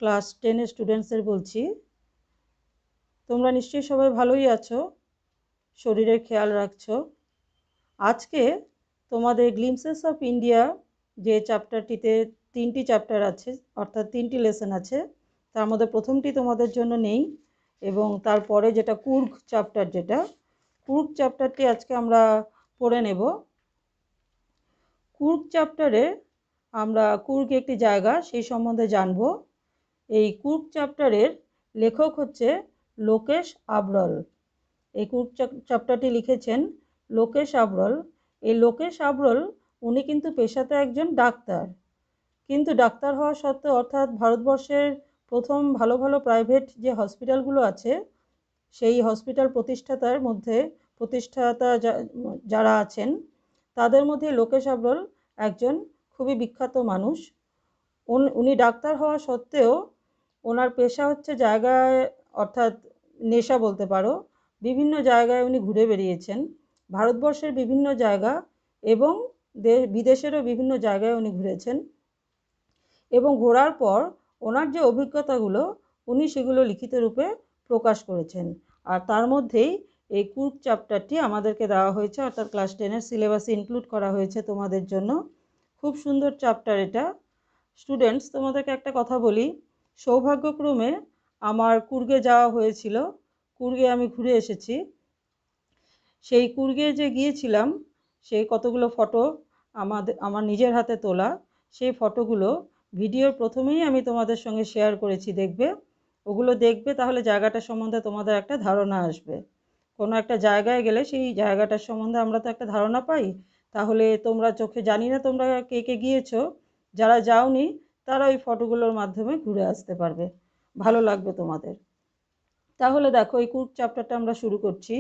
Class 10 এর স্টুডেন্টসদের বলছি, তোমরা নিশ্চয়ই সবাই ভালোই আছো, শরীরের খেয়াল রাখছো। আজকে তোমাদের গ্লিমসেস অফ ইন্ডিয়া যে চ্যাপ্টারটিতে 3টি চ্যাপ্টার আছে, অর্থাৎ 3টি লেসন আছে, তার মধ্যে প্রথমটি তোমাদের জন্য নেই, এবং তারপরে যেটা কুর্গ চ্যাপ্টারটি আজকে আমরা পড়ে নেব। কুর্গ চ্যাপ্টারে আমরা কুর্গ একটি জায়গা সেই সম্বন্ধে জানব। এই কুর্গ চ্যাপ্টারের লেখক হচ্ছে লোকেশ আবরল। এই কুর্গ চ্যাপ্টারটি লিখেছেন লোকেশ আবরল। এই লোকেশ আবরল উনি কিন্তু পেশাতে একজন ডাক্তার, কিন্তু ডাক্তার হওয়া সত্ত্বেও, অর্থাৎ ভারতবর্ষের প্রথম ভালো ভালো প্রাইভেট যে হসপিটালগুলো আছে, সেই হসপিটাল প্রতিষ্ঠাতা যারা আছেন, তাদের মধ্যে লোকেশ আবরল একজন খুবই বিখ্যাত মানুষ। উনি ডাক্তার হওয়া সত্ত্বেও ওনার পেশা হচ্ছে জায়গায়, অর্থাৎ নেশা বলতে পারো। বিভিন্ন জায়গায় উনি ঘুরে বেরিয়েছেন, ভারতবর্ষের বিভিন্ন জায়গা এবং বিদেশেরও বিভিন্ন জায়গায় উনি ঘুরেছেন, এবং ঘোরার পর ওনার যে অভিজ্ঞতাগুলো উনি সেগুলো লিখিত রূপে প্রকাশ করেছেন। আর তার মধ্যেই এই কুর্গ চ্যাপ্টারটি আমাদেরকে দেওয়া হয়েছে, অর্থাৎ ক্লাস 10-এর সিলেবাসে ইনক্লুড করা হয়েছে তোমাদের জন্য। খুব সুন্দর চ্যাপ্টার এটা। স্টুডেন্টস, তোমাদেরকে একটা কথা বলি, সৌভাগ্যক্রমে আমার কুর্গে যাওয়া হয়েছিল, কুর্গে আমি ঘুরে এসেছি। সেই কুর্গে যে গিয়েছিলাম, সেই কতগুলো ফটো আমার নিজের হাতে তোলা, সেই ফটোগুলো ভিডিওর প্রথমেই আমি তোমাদের সঙ্গে শেয়ার করেছি, দেখবে। ওগুলো দেখবে, তাহলে জায়গাটার সম্বন্ধে তোমাদের একটা ধারণা আসবে। কোনো একটা জায়গায় গেলে সেই জায়গাটার সম্বন্ধে আমরা তো একটা ধারণা পাই। তাহলে তোমরা চোখে, জানি না তোমরা কে কে গিয়েছো, যারা যাওনি তারা ওই ফটোগুলোর মাধ্যমে ঘুরে আসতে পারবে, ভালো লাগবে তোমাদের। তাহলে দেখো, এই কুর্গ চ্যাপ্টারটা আমরা শুরু করছি।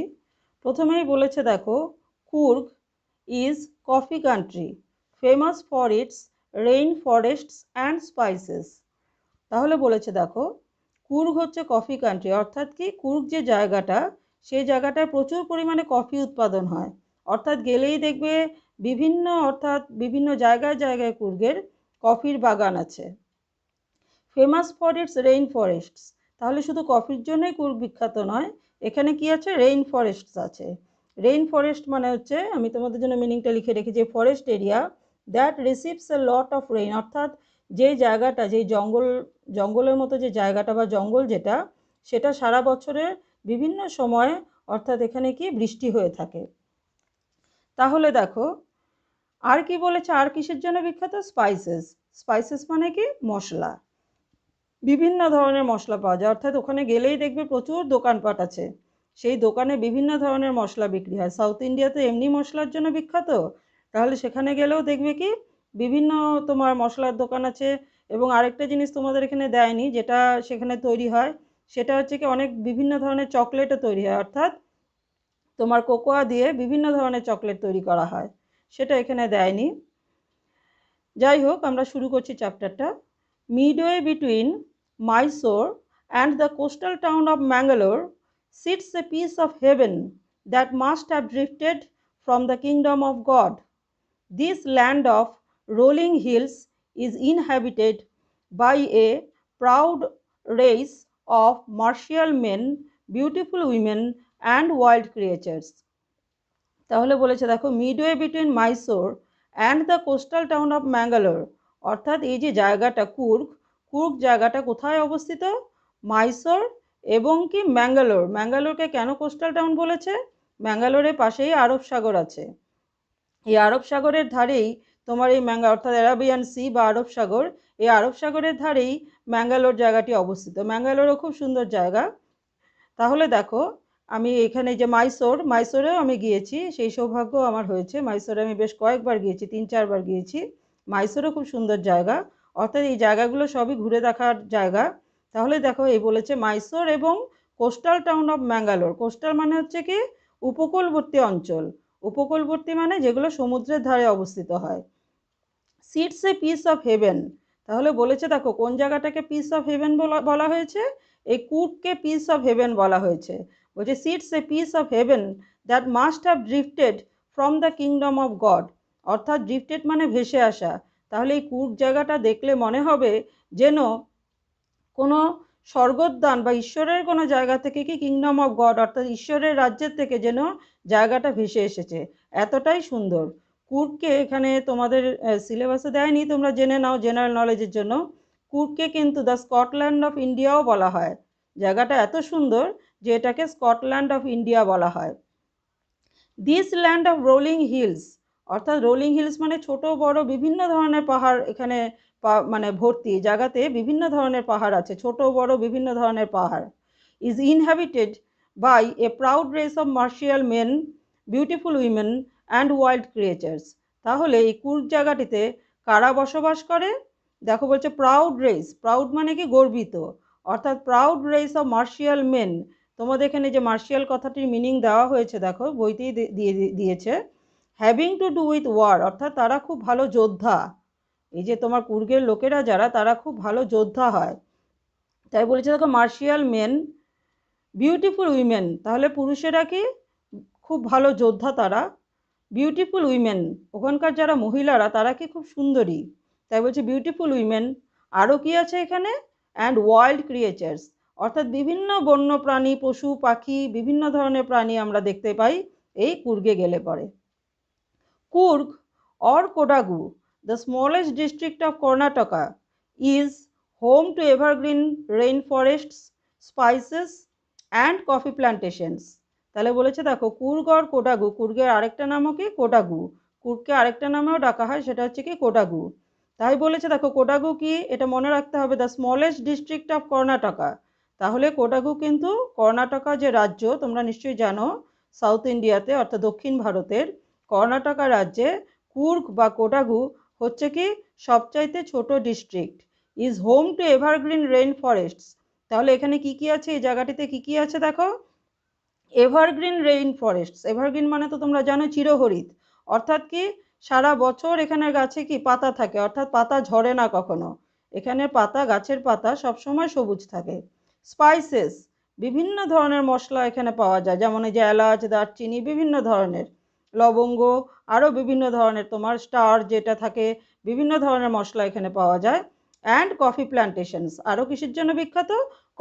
প্রথমেই বলেছে, দেখো, Coorg is coffee country, famous for its rain forests and spices. তাহলে বলেছে, দেখো, কুর্গ হচ্ছে কফি কান্ট্রি, অর্থাৎ কি, কুর্গ যে জায়গাটা, সেই জায়গাটায় প্রচুর পরিমাণে কফি উৎপাদন হয়। অর্থাৎ গেলেই দেখবে বিভিন্ন জায়গায় জায়গায় কুর্গের কফির বাগান আছে। Famous for its rain forests, তাহলে শুধু কফির জন্যই কুর্গ বিখ্যাত নয়, এখানে কি আছে, রেইন ফরেস্টস আছে। রেইন ফরেস্ট মানে হচ্ছে, আমি তোমাদের জন্য মিনিংটা লিখে রেখেছি, forest area that receives A lot of rain, অর্থাৎ যে জায়গাটা, যেই জঙ্গলের মতো যে জায়গাটা বা জঙ্গল যেটা, সেটা সারা বছরের বিভিন্ন সময়ে, অর্থাৎ এখানে কি বৃষ্টি হয়ে থাকে। তাহলে দেখো, আর কি বলেছে, আর কিসের জন্য বিখ্যাত, স্পাইসেস। স্পাইসেস মানে কি, মশলা। বিভিন্ন ধরনের মশলা পাওয়া যায়, অর্থাৎ ওখানে গেলেই দেখবে প্রচুর দোকানপাট আছে, সেই দোকানে বিভিন্ন ধরনের মশলা বিক্রি হয়। সাউথ ইন্ডিয়া তো এমনি মশলার জন্য বিখ্যাত, তাহলে সেখানে গেলেও দেখবে কি বিভিন্ন তোমার মশলার দোকান আছে। এবং আরেকটা জিনিস তোমাদের এখানে দেয়নি, যেটা সেখানে তৈরি হয়, সেটা হচ্ছে কি, অনেক বিভিন্ন ধরনের চকলেটও তৈরি হয়, অর্থাৎ তোমার কোকোয়া দিয়ে বিভিন্ন ধরনের চকলেট তৈরি করা হয়, সেটা এখানে দেয়নি। যাই হোক, আমরা শুরু করছি চ্যাপ্টারটা। Midway between Mysore and the coastal town of Mangalore sits a piece of heaven that must have drifted from the kingdom of God. This land of rolling hills is inhabited by a proud race of martial men, beautiful women and wild creatures. তাহলে বলেছে, দেখো, midway between Mysore and the coastal town of Mangalore, অর্থাৎ এই যে জায়গাটা কুর্গ জায়গাটা কোথায় অবস্থিত, মাইসোর এবং কি ম্যাঙ্গালোর। ম্যাঙ্গালোরকে কেন কোস্টাল টাউন বলেছে, ম্যাঙ্গালোরের পাশেই আরব সাগর আছে। এই আরব সাগরের ধারেই তোমার এই অর্থাৎ অ্যারাবিয়ান সি বা আরব সাগর, এই আরব সাগরের ধারেই ম্যাঙ্গালোর জায়গাটি অবস্থিত। ম্যাঙ্গালোরও খুব সুন্দর জায়গা। তাহলে দেখো, আমি এখানে যে মাইসোরেও আমি গিয়েছি, সেই সৌভাগ্য আমার হয়েছে। মাইসোরে আমি বেশ কয়েকবার গিয়েছি, 3-4 বার গিয়েছি। মাইসোরও খুব সুন্দর জায়গা, অর্থাৎ এই জায়গাগুলো সবই ঘুরে দেখার জায়গা। তাহলে দেখো, এই বলেছে মাইসোর এবং coastal town of Mangalore. Coastal মানে হচ্ছে কি, উপকূলবর্তী অঞ্চল। উপকূলবর্তী মানে যেগুলো সমুদ্রের ধারে অবস্থিত হয়। Sits a piece of heaven, তাহলে বলেছে, দেখো, কোন জায়গাটাকে পিস অফ হেভেন বলা হয়েছে, এই কুর্গকে পিস অফ হেভেন বলা হয়েছে। বলছে, sits a piece of heaven that must have drifted from the kingdom of God, অর্থাৎ ড্রিফটেড মানে ভেসে আসা। তাহলে এই কুর্গ জায়গাটা দেখলে মনে হবে যেন কোনো স্বর্গোদ্যান বা ঈশ্বরের কোনো জায়গা থেকে কি কিংডম অফ গড অর্থাৎ ঈশ্বরের রাজ্যের থেকে যেন জায়গাটা ভেসে এসেছে, এতটাই সুন্দর। কুর্গকে এখানে তোমাদের সিলেবাসে দেয়নি, তোমরা জেনে নাও জেনারেল নলেজের জন্য। কুর্গকে কিন্তু দ্য স্কটল্যান্ড অফ ইন্ডিয়াও বলা হয়। জায়গাটা এত সুন্দর যে এটাকে স্কটল্যান্ড অফ ইন্ডিয়া বলা হয়। This land of rolling hills, অর্থাৎ রোলিং হিলস মানে ছোট বড় বিভিন্ন ধরনের পাহাড় এখানে মানে ভর্তি, জায়গাতে বিভিন্ন ধরনের পাহাড় আছে, ছোট বড় বিভিন্ন ধরনের পাহাড়। Is inhabited by a proud race of martial men, beautiful women and wild creatures. তাহলে এই কুর্গ জায়গাটিতে কারা বসবাস করে? দেখো বলছে প্রাউড রেস, প্রাউড মানে কি গর্বিত, অর্থাৎ proud race of martial men. তোমাদের এখানে যে মার্শিয়াল কথাটির মিনিং দেওয়া হয়েছে দেখো বইতেই দিয়েছে, having to do with war, অর্থাৎ তারা খুব ভালো যোদ্ধা। এই যে তোমার কুর্গের লোকেরা যারা, তারা খুব ভালো যোদ্ধা হয়, তাই বলেছে দেখো মার্শিয়াল মেন, বিউটিফুল উইমেন, তাহলে পুরুষেরা কি খুব ভালো যোদ্ধা তারা, বিউটিফুল উইমেন ওখানকার যারা মহিলারা তারা কি খুব সুন্দরী, তাই বলছে বিউটিফুল উইমেন। আরও কি আছে এখানে? অ্যান্ড ওয়াইল্ড ক্রিয়েচার্স, অর্থাৎ বিভিন্ন বন্য প্রাণী, পশু পাখি, বিভিন্ন ধরনের প্রাণী আমরা দেখতে পাই এই কুর্গে গেলে পরে। Coorg or Kodagu, the smallest district of Karnataka, is home to evergreen rainforests, spices and coffee plantations. তাহলে বলেছে দেখো কুর্গ আর কোডাগু, কুর্গের আরেকটা নামও কি কোডাগু, কুর্গকে আরেকটা নামেও ডাকা হয়, সেটা হচ্ছে কি কোডাগু। তাই বলেছে দেখো কোডাগু কি, এটা মনে রাখতে হবে, the smallest district of Karnataka. তাহলে কোডাগু কিন্তু কর্ণাটকা যে রাজ্য তোমরা নিশ্চয়ই জানো, সাউথ ইন্ডিয়াতে অর্থাৎ দক্ষিণ ভারতের কর্ণাটকা রাজ্যে কুর্গ বা কোডাগু হচ্ছে কি সবচাইতে ছোট district. Is home to evergreen rain forests, তাহলে এখানে কি কি আছে, এই জায়গাটিতে কি কি আছে দেখো, এভারগ্রিন রেইন ফরেস্টস, এভারগ্রিন মানে তো তোমরা জানো চিরহরিৎ, অর্থাৎ কি সারা বছর এখানের গাছে কি পাতা থাকে, অর্থাৎ পাতা ঝরে না কখনো, এখানের পাতা, গাছের পাতা সবসময় সবুজ থাকে। স্পাইসেস, বিভিন্ন ধরনের মশলা এখানে পাওয়া যায়, যেমন এই যে এলাচ, দারচিনি, বিভিন্ন ধরনের লবঙ্গ, আরও বিভিন্ন ধরনের তোমার স্টার যেটা থাকে, বিভিন্ন ধরনের মশলা এখানে পাওয়া যায়। অ্যান্ড কফি প্ল্যান্টেশনস, আরও কিসের জন্য বিখ্যাত?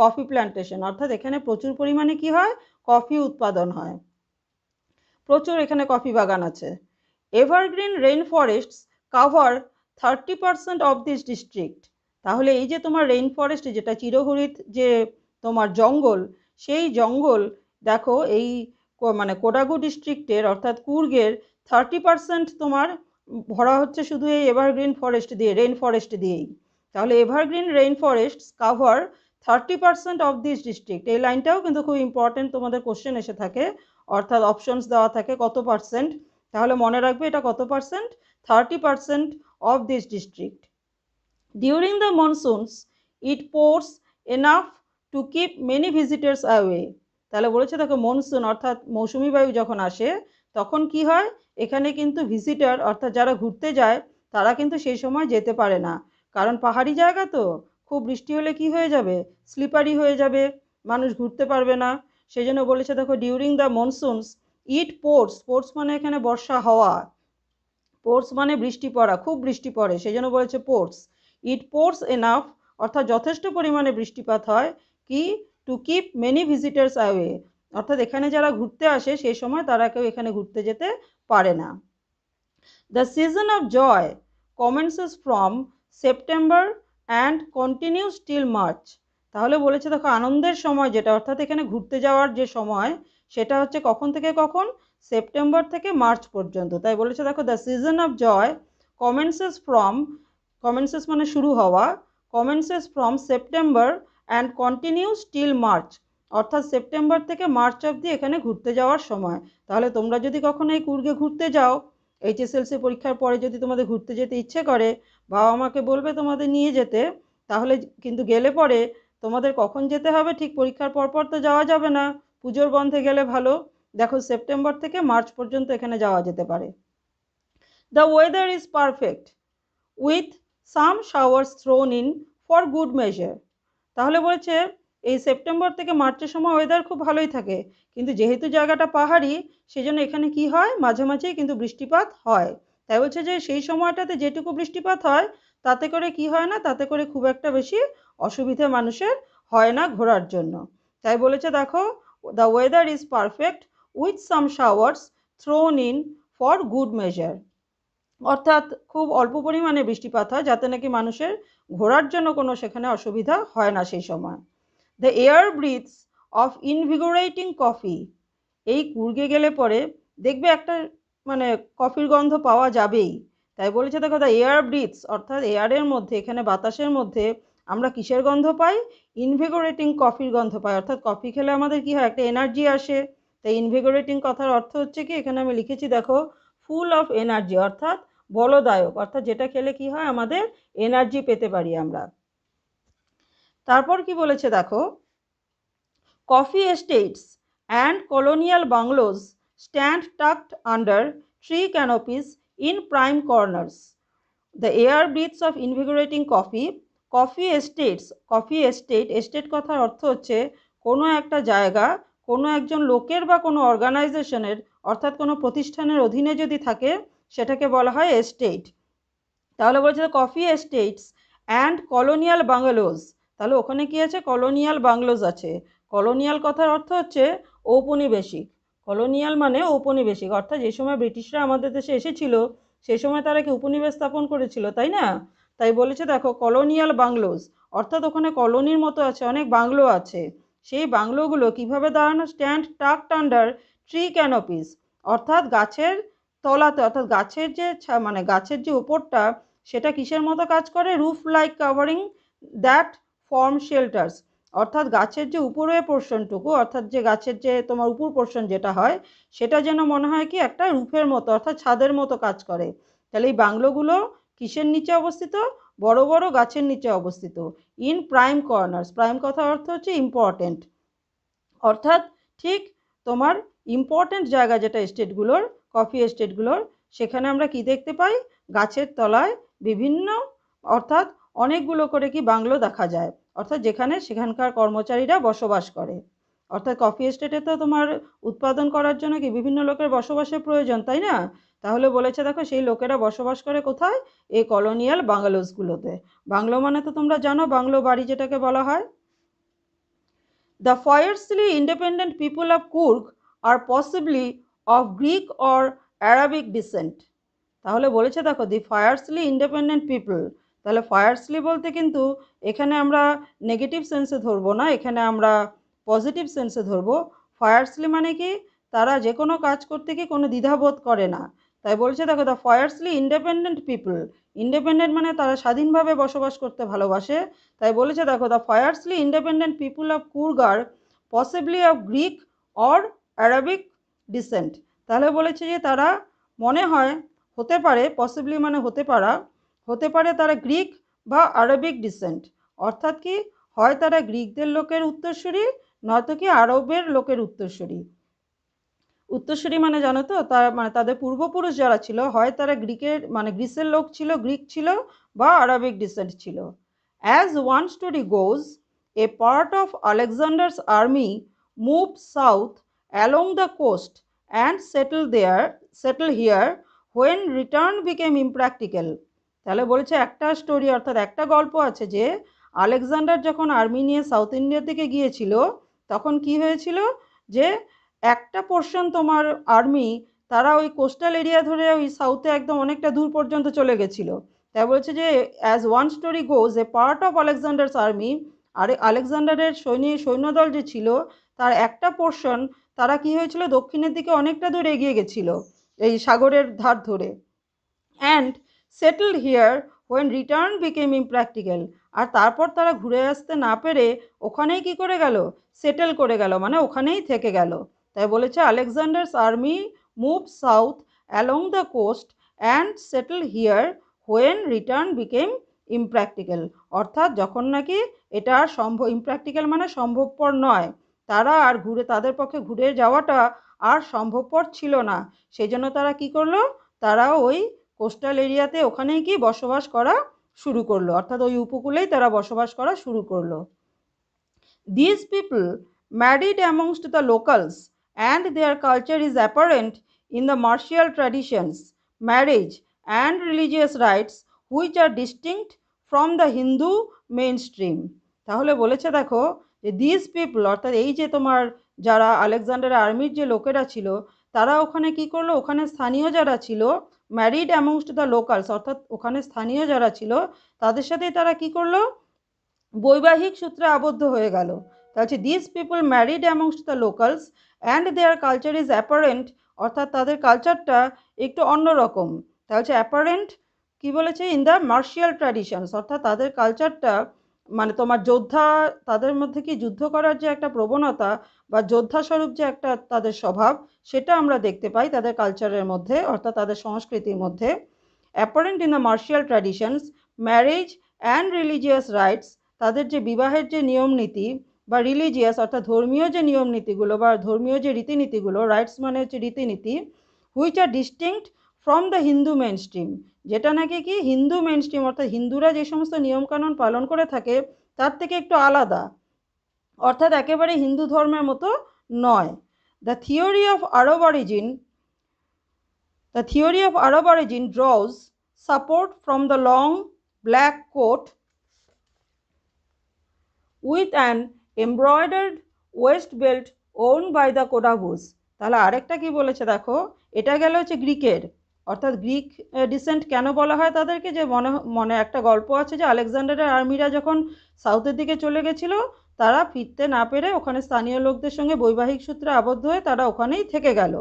কফি প্ল্যান্টেশন, অর্থাৎ এখানে প্রচুর পরিমাণে কি হয়, কফি উৎপাদন হয়, প্রচুর এখানে কফি বাগান আছে। Evergreen rain forests cover 30% of this district, তাহলে এই যে তোমার রেইন ফরেস্ট যেটা চিরহরিৎ যে তোমার জঙ্গল, সেই জঙ্গল দেখো এই মানে কোডাগু ডিস্ট্রিক্টের অর্থাৎ কুর্গের 30% তোমার ভরা হচ্ছে শুধু এই এভারগ্রিন ফরেস্ট দিয়ে, রেইন ফরেস্ট দিয়েই। তাহলে evergreen rain forests cover 30% of this district, এই লাইনটাও কিন্তু খুব ইম্পর্টেন্ট, তোমাদের কোশ্চেন এসে থাকে, অর্থাৎ অপশনস দেওয়া থাকে কত পার্সেন্ট, তাহলে মনে রাখবে এটা কত percent, 30% of this district. During the monsoons it pours enough to keep many visitors away, তাহলে বলেছে দেখো মনসুন অর্থাৎ মৌসুমি বায়ু যখন আসে তখন কি হয়, এখানে কিন্তু ভিজিটার অর্থাৎ যারা ঘুরতে যায় তারা কিন্তু সেই সময় যেতে পারে না, কারণ পাহাড়ি জায়গা তো, খুব বৃষ্টি হলে কি হয়ে যাবে, স্লিপারি হয়ে যাবে, মানুষ ঘুরতে পারবে না। সেই জন্য বলেছে দেখো ডিউরিং দ্য মনসুনস ইট পোর্স, পোর্স মানে এখানে বর্ষা হওয়া, পোর্স মানে বৃষ্টি পড়া, খুব বৃষ্টি পড়ে, সেই জন্য বলেছে পোর্স। ইট পোর্স এনাফ, অর্থাৎ যথেষ্ট পরিমাণে বৃষ্টিপাত হয়, কি two keep many visitors away, অর্থাৎ এখানে যারা ঘুরতে আসে সেই সময় তারা কেউ এখানে ঘুরতে যেতে পারে না। The season of joy commences from September and continues till March, তাহলে বলেছে দেখো আনন্দের সময় যেটা অর্থাৎ এখানে ঘুরতে যাওয়ার যে সময় সেটা হচ্ছে কখন থেকে কখন, সেপ্টেম্বর থেকে মার্চ পর্যন্ত। তাই বলেছে দেখো the season of joy commences from, commences মানে শুরু হওয়া, commences from September and continues till March, অর্থাৎ সেপ্টেম্বর থেকে মার্চ অবধি এখানে ঘুরতে যাওয়ার সময়। তাহলে তোমরা যদি কখনো এই কুর্গে ঘুরতে যাও, এইচএসএলসি পরীক্ষার পরে যদি তোমাদের ঘুরতে যেতে ইচ্ছে করে, বাবা মাকে বলবে তোমাদের নিয়ে যেতে, তাহলে কিন্তু গেলে পরে তোমাদের কখন যেতে হবে, ঠিক পরীক্ষার পরপর তো যাওয়া যাবে না, পুজোর বন্ধে গেলে ভালো, দেখো সেপ্টেম্বর থেকে মার্চ পর্যন্ত এখানে যাওয়া যেতে পারে। The weather is perfect with some showers thrown in for good measure, তাহলে বলছে এই সেপ্টেম্বর থেকে মার্চের সময় ওয়েদার খুব ভালোই থাকে, কিন্তু যেহেতু জায়গাটা পাহাড়ি সেজন্য এখানে কি হয় মাঝে মাঝেই কিন্তু বৃষ্টিপাত হয়, তাই বলছে যে সেই সময়টাতে যেটুকু বৃষ্টিপাত হয় তাতে করে কি হয় না, তাতে করে খুব একটা বেশি অসুবিধে মানুষের হয় না ঘোরার জন্য। তাই বলেছে দেখো, the weather is perfect with some showers thrown in for good measure. অর্থাৎ খুব অল্প পরিমাণে বৃষ্টিপাত হয় যাতে নাকি মানুষের ঘোরার জন্য কোনো সেখানে অসুবিধা হয় না সেই সময়। The air breathes of invigorating coffee. এই কুর্গে গেলে পরে দেখবে একটা মানে কফির গন্ধ পাওয়া যাবেই। তাই বলেছে দেখো, দ্য এয়ার ব্রিথস অর্থাৎ এয়ারের মধ্যে, এখানে বাতাসের মধ্যে আমরা কিসের গন্ধ পাই? ইনভিগোরেটিং কফির গন্ধ পাই। অর্থাৎ কফি খেলে আমাদের কি হয়? একটা এনার্জি আসে। তাই ইনভিগোরেটিং কথার অর্থ হচ্ছে কি, এখানে আমি লিখেছি দেখো, ফুল অফ এনার্জি, অর্থাৎ বলদায়ক, অর্থাৎ যেটা খেলে কি হয় আমাদের এনার্জি পেতে পারি আমরা। তারপর কি বলেছে দেখো, coffee estates and colonial bungalows stand tucked under tree canopies in prime corners. The air breaths of invigorating coffee. Coffee estates, coffee estate, estate কথার অর্থ হচ্ছে কোনো একটা জায়গা কোনো একজন লোকের বা কোনো অর্গানাইজেশনের অর্থাৎ কোনো প্রতিষ্ঠানের অধীনে যদি থাকে সেটাকে বলা হয় এস্টেট। তাহলে বলছে কফি এস্টেটস অ্যান্ড কলোনিয়াল বাংলোজ। তাহলে ওখানে কি আছে? কলোনিয়াল বাংলোজ আছে। কলোনিয়াল কথার অর্থ হচ্ছে ঔপনিবেশিক। কলোনিয়াল মানে ঔপনিবেশিক, অর্থাৎ যে সময় ব্রিটিশরা আমাদের দেশে এসেছিল সেই সময় তারা কি উপনিবেশ স্থাপন করেছিল, তাই না? তাই বলেছে দেখো কলোনিয়াল বাংলোজ, অর্থাৎ ওখানে কলোনির মতো আছে, অনেক বাংলো আছে। সেই বাংলোগুলো কিভাবে দাঁড়ানো? স্ট্যান্ড টাকড আন্ডার ট্রি ক্যানোপিস, অর্থাৎ গাছের তলাতে, অর্থাৎ গাছের যে মানে গাছের যে উপরটা সেটা কিসের মতো কাজ করে? Roof like covering that form shelters, অর্থাৎ গাছের যে উপরের পোর্শনটুকু, অর্থাৎ যে গাছের যে তোমার উপর পোর্শন যেটা হয় সেটা যেন মনে হয় কি একটা রুফের মতো, অর্থাৎ ছাদের মতো কাজ করে। তাহলে এই বাংলোগুলো কিসের নিচে অবস্থিত? বড় বড় গাছের নিচে অবস্থিত। ইন প্রাইম কর্নার্স, প্রাইম কথার অর্থ হচ্ছে ইম্পর্টেন্ট, অর্থাৎ ঠিক তোমার ইম্পর্টেন্ট জায়গা যেটা এস্টেটগুলোর, কফি এস্টেটগুলোর, সেখানে আমরা কি দেখতে পাই? গাছের তলায় বিভিন্ন, অর্থাৎ অনেকগুলো করে কি বাংলো দেখা যায়, অর্থাৎ যেখানে সেখানকার কর্মচারীরা বসবাস করে। অর্থাৎ কফি এস্টেটে তো তোমার উৎপাদন করার জন্য কি বিভিন্ন লোকের বসবাসের প্রয়োজন, তাই না? তাহলে বলেছে দেখো সেই লোকেরা বসবাস করে কোথায়? এই কলোনিয়াল বাংলোসগুলোতে। বাংলো মানে তো তোমরা জানো, বাংলো বাড়ি যেটাকে বলা হয়। The fiercely independent people of Kurg are possibly of Greek or Arabic descent. তাহলে বলেছে দেখো দি ফায়ারসলি ইন্ডিপেন্ডেন্ট পিপল। তাহলে ফায়ারসলি বলতে কিন্তু এখানে আমরা নেগেটিভ সেন্সে ধরবো না, এখানে আমরা পজিটিভ সেন্সে ধরবো। ফায়ারসলি মানে কি? তারা যে কোনো কাজ করতে কি কোনো দ্বিধাবোধ করে না। তাই বলছে দেখো the fiercely independent people, independent মানে তারা স্বাধীনভাবে বসবাস করতে ভালোবাসে। তাই বলেছে দেখো the fiercely independent people of Coorg are possibly of Greek or Arabic descent. তাহলে বলেছে যে তারা মনে হয়, হতে পারে, পসিবলি মানে হতে পারা, হতে পারে তারা গ্রিক বা আরবিক ডিসেন্ট, অর্থাৎ কি হয় তারা গ্রিকদের লোকের উত্তরসূরি নয়তো কি আরবের লোকের উত্তরসূরি। উত্তরসূরি মানে জানো তো, তার মানে তাদের পূর্বপুরুষ যারা ছিল হয় তারা গ্রিকের মানে গ্রিসের লোক ছিল, গ্রিক ছিল, বা আরবিক ডিসেন্ট ছিল। As one story goes, a part of Alexander's army move south along the coast and settle here when return became impractical. তাহলে বলেছে একটা স্টোরি, অর্থাৎ একটা গল্প আছে যে আলেকজান্ডার যখন আর্মি নিয়ে সাউথ ইন্ডিয়ার দিকে গিয়েছিল তখন কি হয়েছিল যে একটা পোর্শন তোমার আর্মি তারা ওই কোস্টাল এরিয়া ধরে ওই সাউথে একদম অনেকটা দূর পর্যন্ত চলে গেছিল। তাই বলছে যে as one story goes, a part of Alexander's army, আর আলেকজান্ডারের সৈন্যদল যে ছিল তার একটা পোর্শন তারা কি হয়েছিল দক্ষিণের দিকে অনেকটা দূর এগিয়ে গেছিল এই সাগরের ধার ধরে। And settled here when return became impractical, আর তারপর তারা ঘুরে আসতে না পেরে ওখানেই কি করে গেল? সেটেল করে গেল, মানে ওখানেই থেকে গেল। তাই বলেছে Alexander's army move south along the coast and settle here when return became impractical, অর্থাৎ যখন নাকি এটা আর ইমপ্র্যাকটিক্যাল মানে সম্ভবপর নয়, তারা আর তাদের পক্ষে ঘুরে যাওয়াটা আর সম্ভবপর ছিল না, সেই জন্য তারা কি করলো? তারা ওই কোস্টাল এরিয়াতে ওখানেই কি বসবাস করা শুরু করলো, অর্থাৎ ওই উপকূলেই তারা বসবাস করা শুরু করলো। These people married amongst the locals and their culture is apparent in the martial traditions, marriage and religious rites which are distinct from the Hindu mainstream. তাহলে বলেছে দেখো যে দিস পিপল, অর্থাৎ এই যে তোমার যারা আলেকজান্ডারের আর্মির যে লোকেরা ছিল, তারা ওখানে কি করলো, ওখানে স্থানীয় যারা ছিল, ম্যারিড অ্যামংস্ট দ্য লোকালস, অর্থাৎ ওখানে স্থানীয় যারা ছিল তাদের সাথে তারা কি করলো, বৈবাহিক সূত্রে আবদ্ধ হয়ে গেল। তাহলে this people married amongst the locals and there culture is apparent, অর্থাৎ তাদের কালচারটা একটু অন্যরকম। তাহলে অ্যাপারেন্ট কি বলেছে, ইন দ্য মার্শিয়াল ট্র্যাডিশনস, অর্থাৎ তাদের কালচারটা মানে তোমার যোদ্ধা, তাদের মধ্যে কি যুদ্ধ করার যে একটা প্রবণতা বা যোদ্ধা স্বরূপ যে একটা তাদের স্বভাব, সেটা আমরা দেখতে পাই তাদের কালচারের মধ্যে, অর্থাৎ তাদের সংস্কৃতির মধ্যে। Apparent in the Martial traditions, marriage and religious rights, তাদের যে বিবাহের যে নিয়ম নীতি বা রিলিজিয়াস অর্থাৎ ধর্মীয় যে নিয়ম নীতিগুলো বা ধর্মীয় যে রীতিনীতিগুলো, রাইটস মানে হচ্ছে রীতিনীতি, which are distinct from the Hindu mainstream, যেটা নাকি কি হিন্দু মেন স্ট্রিম অর্থাৎ হিন্দুরা যে সমস্ত নিয়মকানুন পালন করে থাকে তার থেকে একটু আলাদা, অর্থাৎ একেবারে হিন্দু ধর্মের মতো নয়। The theory of Arab origin, the theory of Arab origin draws support from the long black coat with an embroidered waist belt owned by the কোডাভুস। তাহলে আরেকটা কি বলেছে দেখো, এটা গেল হচ্ছে গ্রিকের, অর্থাৎ গ্রিক ডিসেন্ট কেন বলা হয় তাদেরকে, যে মনে মনে একটা গল্প আছে যে আলেকজান্ডারের আর্মিরা যখন সাউথের দিকে চলে গেছিল, তারা ফিরতে না পেরে ওখানে স্থানীয় লোকদের সঙ্গে বৈবাহিক সূত্রে আবদ্ধ হয়ে তারা ওখানেই থেকে গেল।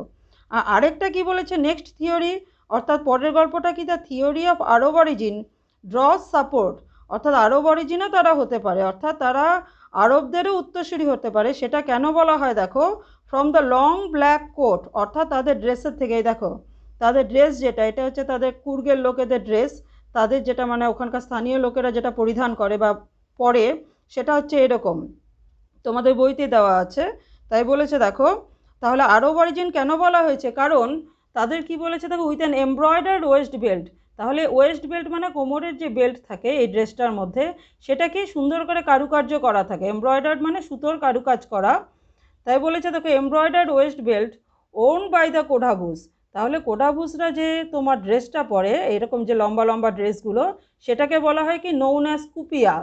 আর আরেকটা কি বলেছে নেক্সট থিওরি, অর্থাৎ পরের গল্পটা কি, the theory of Arab origin draws support, অর্থাৎ আরব অরিজিনও তারা হতে পারে, অর্থাৎ তারা আরবদেরও উত্তরসূরি হতে পারে। সেটা কেন বলা হয় দেখো, from the long black coat, অর্থাৎ তাদের ড্রেসের থেকেই দেখো, তাদের ড্রেস যেটা, এটা হচ্ছে তাদের কুর্গের লোকেদের ড্রেস, তাদের যেটা মানে ওখানকার স্থানীয় লোকেরা যেটা পরিধান করে বা পরে, সেটা হচ্ছে এরকম, তোমাদের বইতে দেওয়া আছে। তাই বলেছে দেখো, তাহলে আরব অরিজিন কেন বলা হয়েছে, কারণ তাদের কি বলেছে দেখো, with an embroidered waist belt, তাহলে ওয়েস্ট বেল্ট মানে কোমরের যে বেল্ট থাকে এই ড্রেসটার মধ্যে, সেটাকে সুন্দর করে কারুকার্য করা থাকে, এমব্রয়ডার্ড মানে সুতোর কারুকাজ করা। তাই বলেছে দেখো embroidered waist belt worn by the Kodavas, তাহলে কোডাভুসরা যে তোমার ড্রেসটা পরে এরকম যে লম্বা লম্বা ড্রেসগুলো, সেটাকে বলা হয় কি known as kuppia,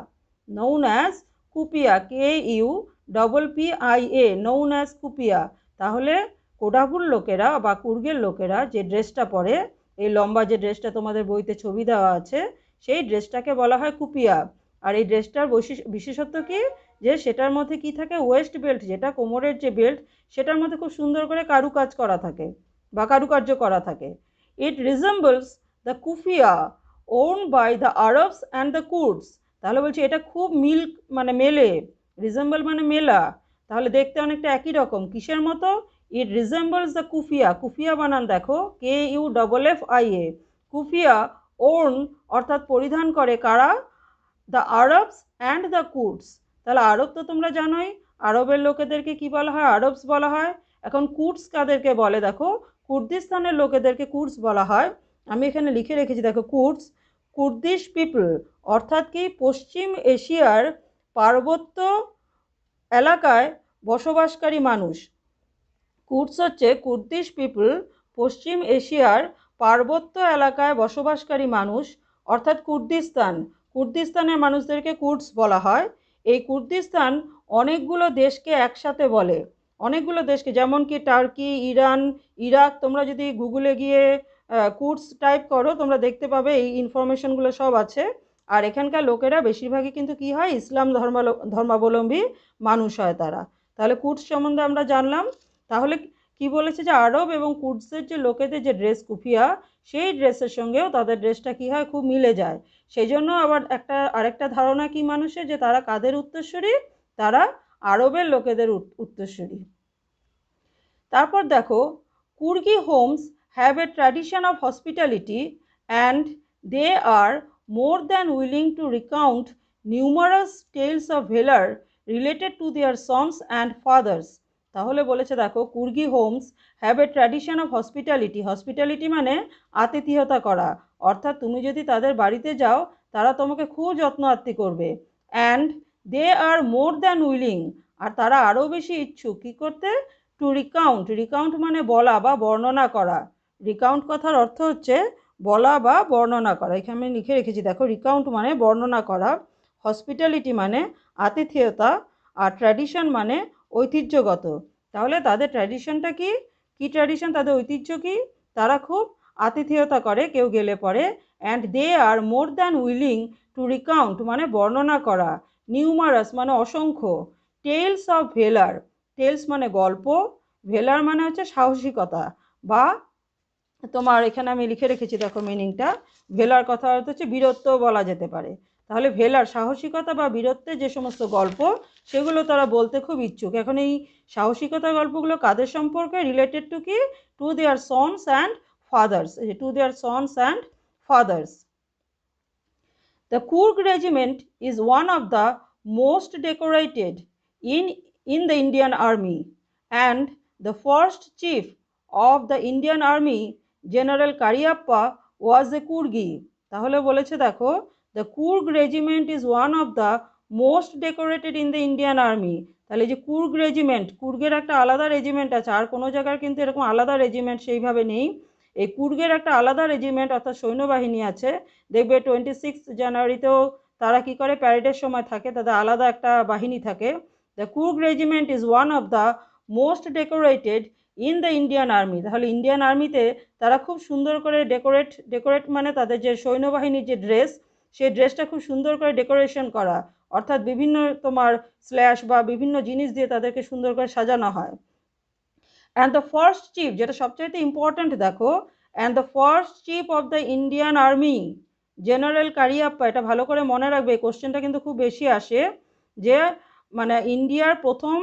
known as kuppia, KUPPIA, known as kuppia. তাহলে কোডাভুর লোকেরা বা কুর্গের লোকেরা যে ড্রেসটা পরে, এই লম্বা যে ড্রেসটা তোমাদের বইতে ছবি দেওয়া আছে, সেই ড্রেসটাকে বলা হয় কুপিয়া। আর এই ড্রেসটার বিশেষত্ব কি, যে সেটার মধ্যে কি থাকে, ওয়েস্ট বেল্ট যেটা কোমরের যে বেল্ট, সেটার মধ্যে খুব সুন্দর করে কারুকাজ করা থাকে বা কারুকার্য করা থাকে। It resembles the kufiya worn by the Arabs and the Kurds, তাহলে বলছি এটা খুব মিল মানে মেলে, রিজেম্বল মানে মেলা, তাহলে দেখতে অনেকটা একই রকম, কিসের মতো, ইট রিজেম্বলস দ্য কুফিয়া, কুফিয়া বানান দেখো KUFFIA, কুফিয়া ওন অর্থাৎ পরিধান করে কারা, the Arabs and the Kurds, তাহলে আরব তো তোমরা জানোই, আরবের লোকেদেরকে কি বলা হয়, আরবস বলা হয়। এখন কুর্ডস কাদেরকে বলে দেখো, কুর্দিস্তানের লোকেদেরকে কুর্ডস বলা হয়। আমি এখানে লিখে রেখেছি দেখো, কুর্ডস কুর্দিশ পিপল, অর্থাৎ কি পশ্চিম এশিয়ার পার্বত্য এলাকায় বসবাসকারী মানুষ। কুর্দস হচ্ছে কুর্দিশ পিপল, পশ্চিম এশিয়ার পার্বত্য এলাকায় বসবাসকারী মানুষ, অর্থাৎ কুর্দিস্তান, কুর্দিস্তানের মানুষদেরকে কুর্দস বলা হয়। এই কুর্দিস্তান অনেকগুলো দেশকে একসাথে বলে, অনেকগুলো দেশকে, যেমন কি টার্কি, ইরান, ইরাক, তোমরা যদি গুগলে গিয়ে কুর্দস টাইপ করো তোমরা দেখতে পাবে এই ইনফরমেশনগুলো সব আছে। আর এখানকার লোকেরা বেশিরভাগই কিন্তু কি হয়, ইসলাম ধর্মাবলম্বী মানুষ হয় তারা। তাহলে কুর্দস সম্বন্ধে আমরা জানলাম। তাহলে কি বলেছে যে আরব এবং কুর্দসের যে লোকেদের যে ড্রেস কুফিয়া, সেই ড্রেসের সঙ্গেও তাদের ড্রেসটা কি হয়, খুব মিলে যায়। সেই জন্য আবার আরেকটা ধারণা কি মানুষের, যে তারা কাদের উত্তরসূরি, তারা আরবের লোকেদের উত্তরসূরি। তারপর দেখো, Coorgi homes have a tradition of hospitality and they are more than willing to recount numerous tales of valour related to their sons and fathers. তাহলে বলেছে দেখো, Coorgi homes have a tradition of hospitality, hospitality মানে আতিথেয়তা করা, অর্থাৎ তুমি যদি তাদের বাড়িতে যাও তারা তোমাকে খুব যত্ন আত্তি করবে। And they are more than willing, আর তারা আরও বেশি ইচ্ছুক কী করতে, টু রিকাউন্ট, রিকাউন্ট মানে বলা বা বর্ণনা করা, রিকাউন্ট কথার অর্থ হচ্ছে বলা বা বর্ণনা করা, এখানে আমি লিখে রেখেছি দেখো, রিকাউন্ট মানে বর্ণনা করা, হসপিটালিটি মানে আতিথেয়তা, আর ট্র্যাডিশন মানে ঐতিহ্যগত। তাহলে তাদের ট্র্যাডিশনটা কি, কি ট্র্যাডিশন, তাদের ঐতিহ্য কি, তারা খুব আতিথেয়তা করে কেউ গেলে পরে। And they are more than willing to recount মানে বর্ণনা করা, নিউমারাস মানে অসংখ্য, টেলস অফ ভেলার, টেলস মানে গল্প, ভেলার মানে হচ্ছে সাহসিকতা, বা তোমার এখানে আমি লিখে রেখেছি দেখো মিনিংটা, ভেলার কথা অর্থ হচ্ছে বীরত্ব বলা যেতে পারে। তাহলে ভেলার সাহসিকতা বা বীরত্বের যে সমস্ত গল্প সেগুলো তারা বলতে খুব ইচ্ছুক। এখন এই সাহসিকতার গল্পগুলো কাদের সম্পর্কে, রিলেটেড টু কি, two their sons and father's, two their sons and father's. The Coorg Regiment is one of the most decorated in the Indian Army, and the first chief of the Indian Army, General Cariappa, was a Coorgi. তাহলে বলেছে দেখো, the Coorg Regiment is one of the most decorated in the Indian Army. তাহলে যে Coorg regiment, কুর্গের একটা আলাদা regiment আছে, আর কোনো জায়গার কিন্তু এরকম আলাদা রেজিমেন্ট সেইভাবে নেই। এই কুর্গের একটা আলাদা রেজিমেন্ট অর্থাৎ সৈন্যবাহিনী আছে। দেখবে 26 জানুয়ারিতেও তারা কি করে, প্যারেডের সময় থাকে, তাদের আলাদা একটা বাহিনী থাকে। The Coorg regiment is one of the most decorated in the Indian army. তাহলে ইন্ডিয়ান আর্মিতে তারা খুব সুন্দর করে ডেকোরেট মানে তাদের যে সৈন্যবাহিনীর যে ড্রেস, সেই ড্রেসটা খুব সুন্দর করে ডেকোরেশন করা, অর্থাৎ বিভিন্ন তোমার স্ল্যাশ বা বিভিন্ন জিনিস দিয়ে তাদেরকে সুন্দর করে সাজানো হয়। অ্যান্ড দ্য ফার্স্ট চিফ, যেটা সবচাইতে ইম্পর্ট্যান্ট দেখো, and the first chief of the Indian army, general Cariappa. এটা ভালো করে মনে রাখবে, এই কোশ্চেনটা কিন্তু খুব বেশি আসে, যে মানে ইন্ডিয়ার প্রথম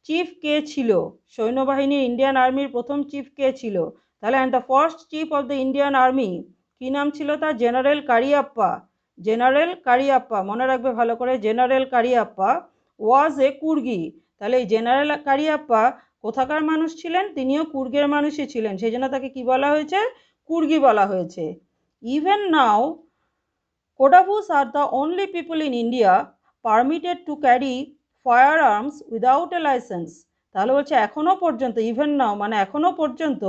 চিফ কে ছিল, সৈন্যবাহিনীর ইন্ডিয়ান আর্মির প্রথম চিফ কে ছিল। তাহলে and the first chief of the Indian army, কী নাম ছিল তার, জেনারেল কারিয়াপ্পা। জেনারেল কারিয়াপ্পা মনে রাখবে ভালো করে, জেনারেল কারিয়াপ্পা ওয়াজ এ কুর্গি। তাহলে এই জেনারেল কারিয়াপ্পা কোথাকার মানুষ ছিলেন, তিনিও কুর্গের মানুষই ছিলেন, সেই জন্য তাকে কি বলা হয়েছে, কুর্গি বলা হয়েছে। Even now Kodavus are the only people in India permitted to carry firearms without a license. তাহলে বলছে এখনো পর্যন্ত, ইভেন নাও মানে এখনো পর্যন্ত,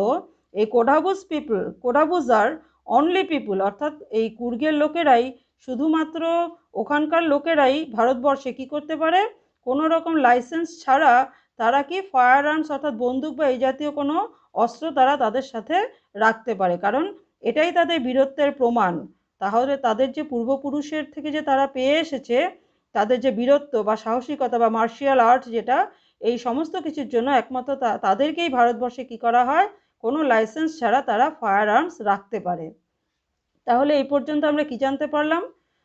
এই কোডাবুস পিপল, কোডাবুস আর অনলি পিপল, অর্থাৎ এই কুর্গের লোকেরাই, শুধুমাত্র ওখানকার লোকেরাই ভারতবর্ষে কি করতে পারে, কোনো রকম লাইসেন্স ছাড়া তারা কি ফায়ার আর্মস অর্থাৎ বন্দুক বা এই জাতীয় কোনো অস্ত্র তারা তাদের সাথে রাখতে পারে, কারণ এটাই তাদের বীরত্বের প্রমাণ। তাহলে তাদের যে পূর্বপুরুষের থেকে যে তারা পেয়ে এসেছে, তাদের যে বীরত্ব বা সাহসিকতা বা মার্শিয়াল আর্ট যেটা, এই সমস্ত কিছুর জন্য একমাত্র তাদেরকেই ভারতবর্ষে কি করা হয়, কোনো লাইসেন্স ছাড়া তারা ফায়ার আর্মস রাখতে পারে। তাহলে এই পর্যন্ত আমরা কি জানতে পারলাম,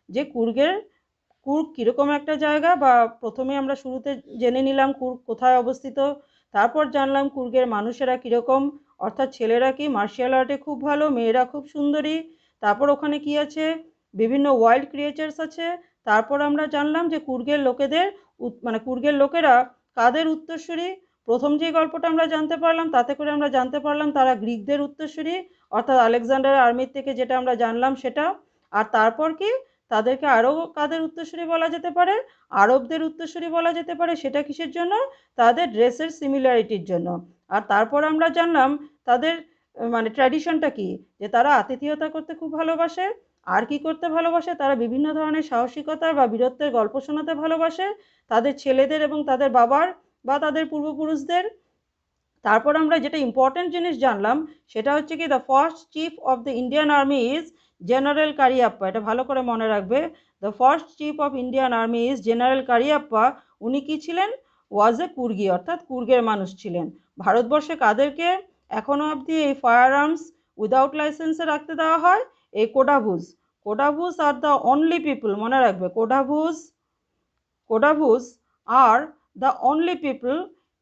যে কুর্গ কীরকম একটা জায়গা, বা প্রথমে আমরা শুরুতে জেনে নিলাম কুর্গ কোথায় অবস্থিত, তারপর জানলাম কুর্গের মানুষেরা কীরকম, অর্থাৎ ছেলেরা কি মার্শিয়াল আর্টে খুব ভালো, মেয়েরা খুব সুন্দরী, তারপর ওখানে কি আছে, বিভিন্ন ওয়াইল্ড ক্রিয়েচার্স আছে। তারপর আমরা জানলাম যে কুর্গের লোকেদের মানে কুর্গের লোকেরা কাদের উত্তরসূরি। প্রথম যে গল্পটা আমরা জানতে পারলাম তাতে করে আমরা জানতে পারলাম তারা গ্রিকদের উত্তরসূরি, অর্থাৎ আলেকজান্ডার আর্মির থেকে যেটা আমরা জানলাম সেটা। আর তারপর কি, তাদেরকে আরও কাদের উত্তরসূরি বলা যেতে পারে, আরবদের উত্তরসূরি বলা যেতে পারে। সেটা কিসের জন্য, তাদের ড্রেসের সিমিলারিটির জন্য। আর তারপর আমরা জানলাম তাদের মানে ট্র্যাডিশনটা কি, যে তারা আতিথেয়তা করতে খুব ভালোবাসে, আর কি করতে ভালোবাসে, তারা বিভিন্ন ধরনের সাহসিকতা বা বীরত্বের গল্প শোনাতে ভালোবাসে তাদের ছেলেদের এবং তাদের বাবার বা তাদের পূর্বপুরুষদের। তারপর আমরা যেটা ইম্পর্টেন্ট জিনিস জানলাম সেটা হচ্ছে কি, the first chief of the Indian army is general Cariappa. এটা ভালো করে মনে রাখবে, the first chief of Indian army is general Cariappa. উনি কি ছিলেন, ওয়াজ এ কুর্গি, অর্থাৎ কুর্গের মানুষ ছিলেন। ভারতবর্ষে কাদেরকে এখনও অবধি এই ফায়ার আর্মস উইদাউট লাইসেন্সে রাখতে দেওয়া হয়, এই Kodavas. Kodavas are the only people, মনে রাখবে, Kodavas are the only people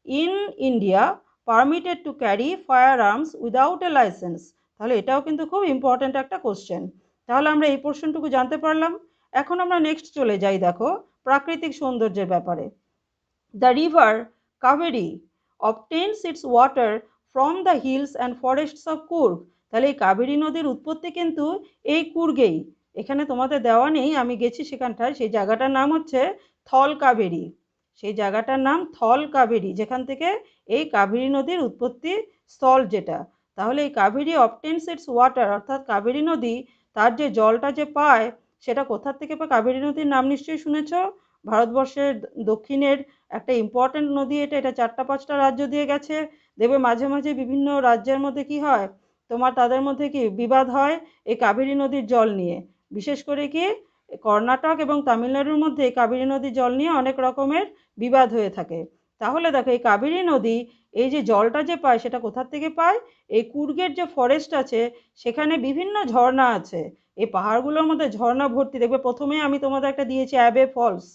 in India permitted to carry firearms without a licence. তাহলে এটাও কিন্তু খুব ইম্পর্ট্যান্ট একটা কোশ্চেন। তাহলে আমরা এই পোর্শনটুকু জানতে পারলাম। এখন আমরা নেক্সট চলে যাই দেখো প্রাকৃতিক সৌন্দর্যের ব্যাপারে। The river Kaveri obtains its water from the hills and forests of Coorg. তাহলে এই কাবেরী নদীর উৎপত্তি কিন্তু এই কুর্গেই। এখানে তোমাদের দেওয়া নেই, আমি গেছি সেখানটায়, সেই জায়গাটার নাম হচ্ছে থল কাবেরী। সেই জায়গাটার নাম থল কাবেরী, যেখান থেকে এই কাবেরী নদীর উৎপত্তি স্থল যেটা। তাহলে এই কাবেরী অবটেন্স ইটস ওয়াটার, অর্থাৎ কাবেরী নদী তার যে জলটা যে পায় সেটা কোথা থেকে পায়? কাবেরী নদীর নাম নিশ্চয়ই শুনেছ। ভারতবর্ষের দক্ষিণের একটা ইম্পর্ট্যান্ট নদী এটা। এটা 4-5টা রাজ্য দিয়ে গেছে। দেখবে মাঝে মাঝে বিভিন্ন রাজ্যের মধ্যে কি হয়, তোমার তাদের মধ্যে কি বিবাদ হয় এই কাবেরী নদীর জল নিয়ে। বিশেষ করে কি কর্ণাটক এবং তামিলনাড়ুর মধ্যে এই কাবেরী নদীর জল নিয়ে অনেক রকমের বিবাদ হয়ে থাকে। তাহলে দেখো এই কাবেরী নদী এই যে জলটা যে পায় সেটা কোথার থেকে পায়? এই কুর্গের যে ফরেস্ট আছে সেখানে বিভিন্ন ঝর্ণা আছে। এই পাহাড়গুলোর মধ্যে ঝর্ণা ভর্তি। দেখবে প্রথমেই আমি তোমাদের একটা দিয়েছি অ্যাবে ফলস,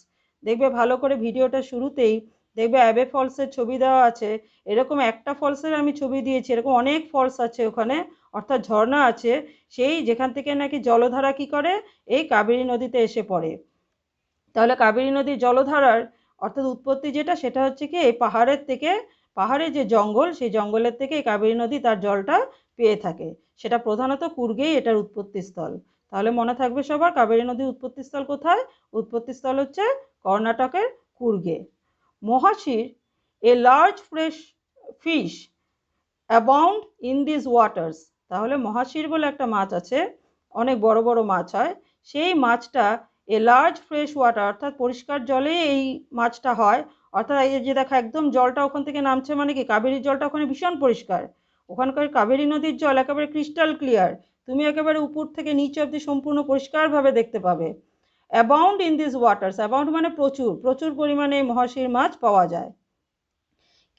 দেখবে ভালো করে ভিডিওটা শুরুতেই দেখবে অ্যাবে ফলসের ছবি দেওয়া আছে। এরকম একটা ফলসের আমি ছবি দিয়েছি, এরকম অনেক ফলস আছে ওখানে, অর্থাৎ ঝর্ণা আছে সেই যেখান থেকে নাকি জলধারা কি করে এই কাবেরী নদীতে এসে পড়ে। তাহলে কাবেরী নদীর জলধারার অর্থাৎ উৎপত্তি যেটা সেটা হচ্ছে কি এই পাহাড়ের থেকে, পাহাড়ে যে জঙ্গল সেই জঙ্গলের থেকে এই কাবেরী নদী তার জলটা পেয়ে থাকে। সেটা প্রধানত কুর্গেই এটার উৎপত্তিস্থল। তাহলে মনে থাকবে সবার কাবেরী নদীর উৎপত্তিস্থল কোথায়? উৎপত্তিস্থল হচ্ছে কর্ণাটকের কুর্গে। Mahseer, a large fresh fish abound in this waters. তাহলে মহাশির বলে একটা মাছ আছে, অনেক বড় বড় মাছ হয়। সেই মাছটা এ লার্জ ফ্রেশ ওয়াটার অর্থাৎ পরিষ্কার জলে এই মাছটা হয়। অর্থাৎ এই যে দেখো একদম জলটা ওখান থেকে নামছে মানে কি কাবেরীর জলটা ওখানে ভীষণ পরিষ্কার। ওখানকার কাবেরী নদীর জল একেবারে ক্রিস্টাল ক্লিয়ার, তুমি একেবারে উপর থেকে নিচ অবধি সম্পূর্ণ পরিষ্কারভাবে দেখতে পাবে। Abound in this waters, abound মানে প্রচুর, প্রচুর পরিমাণে মহাশির মাছ পাওয়া যায়।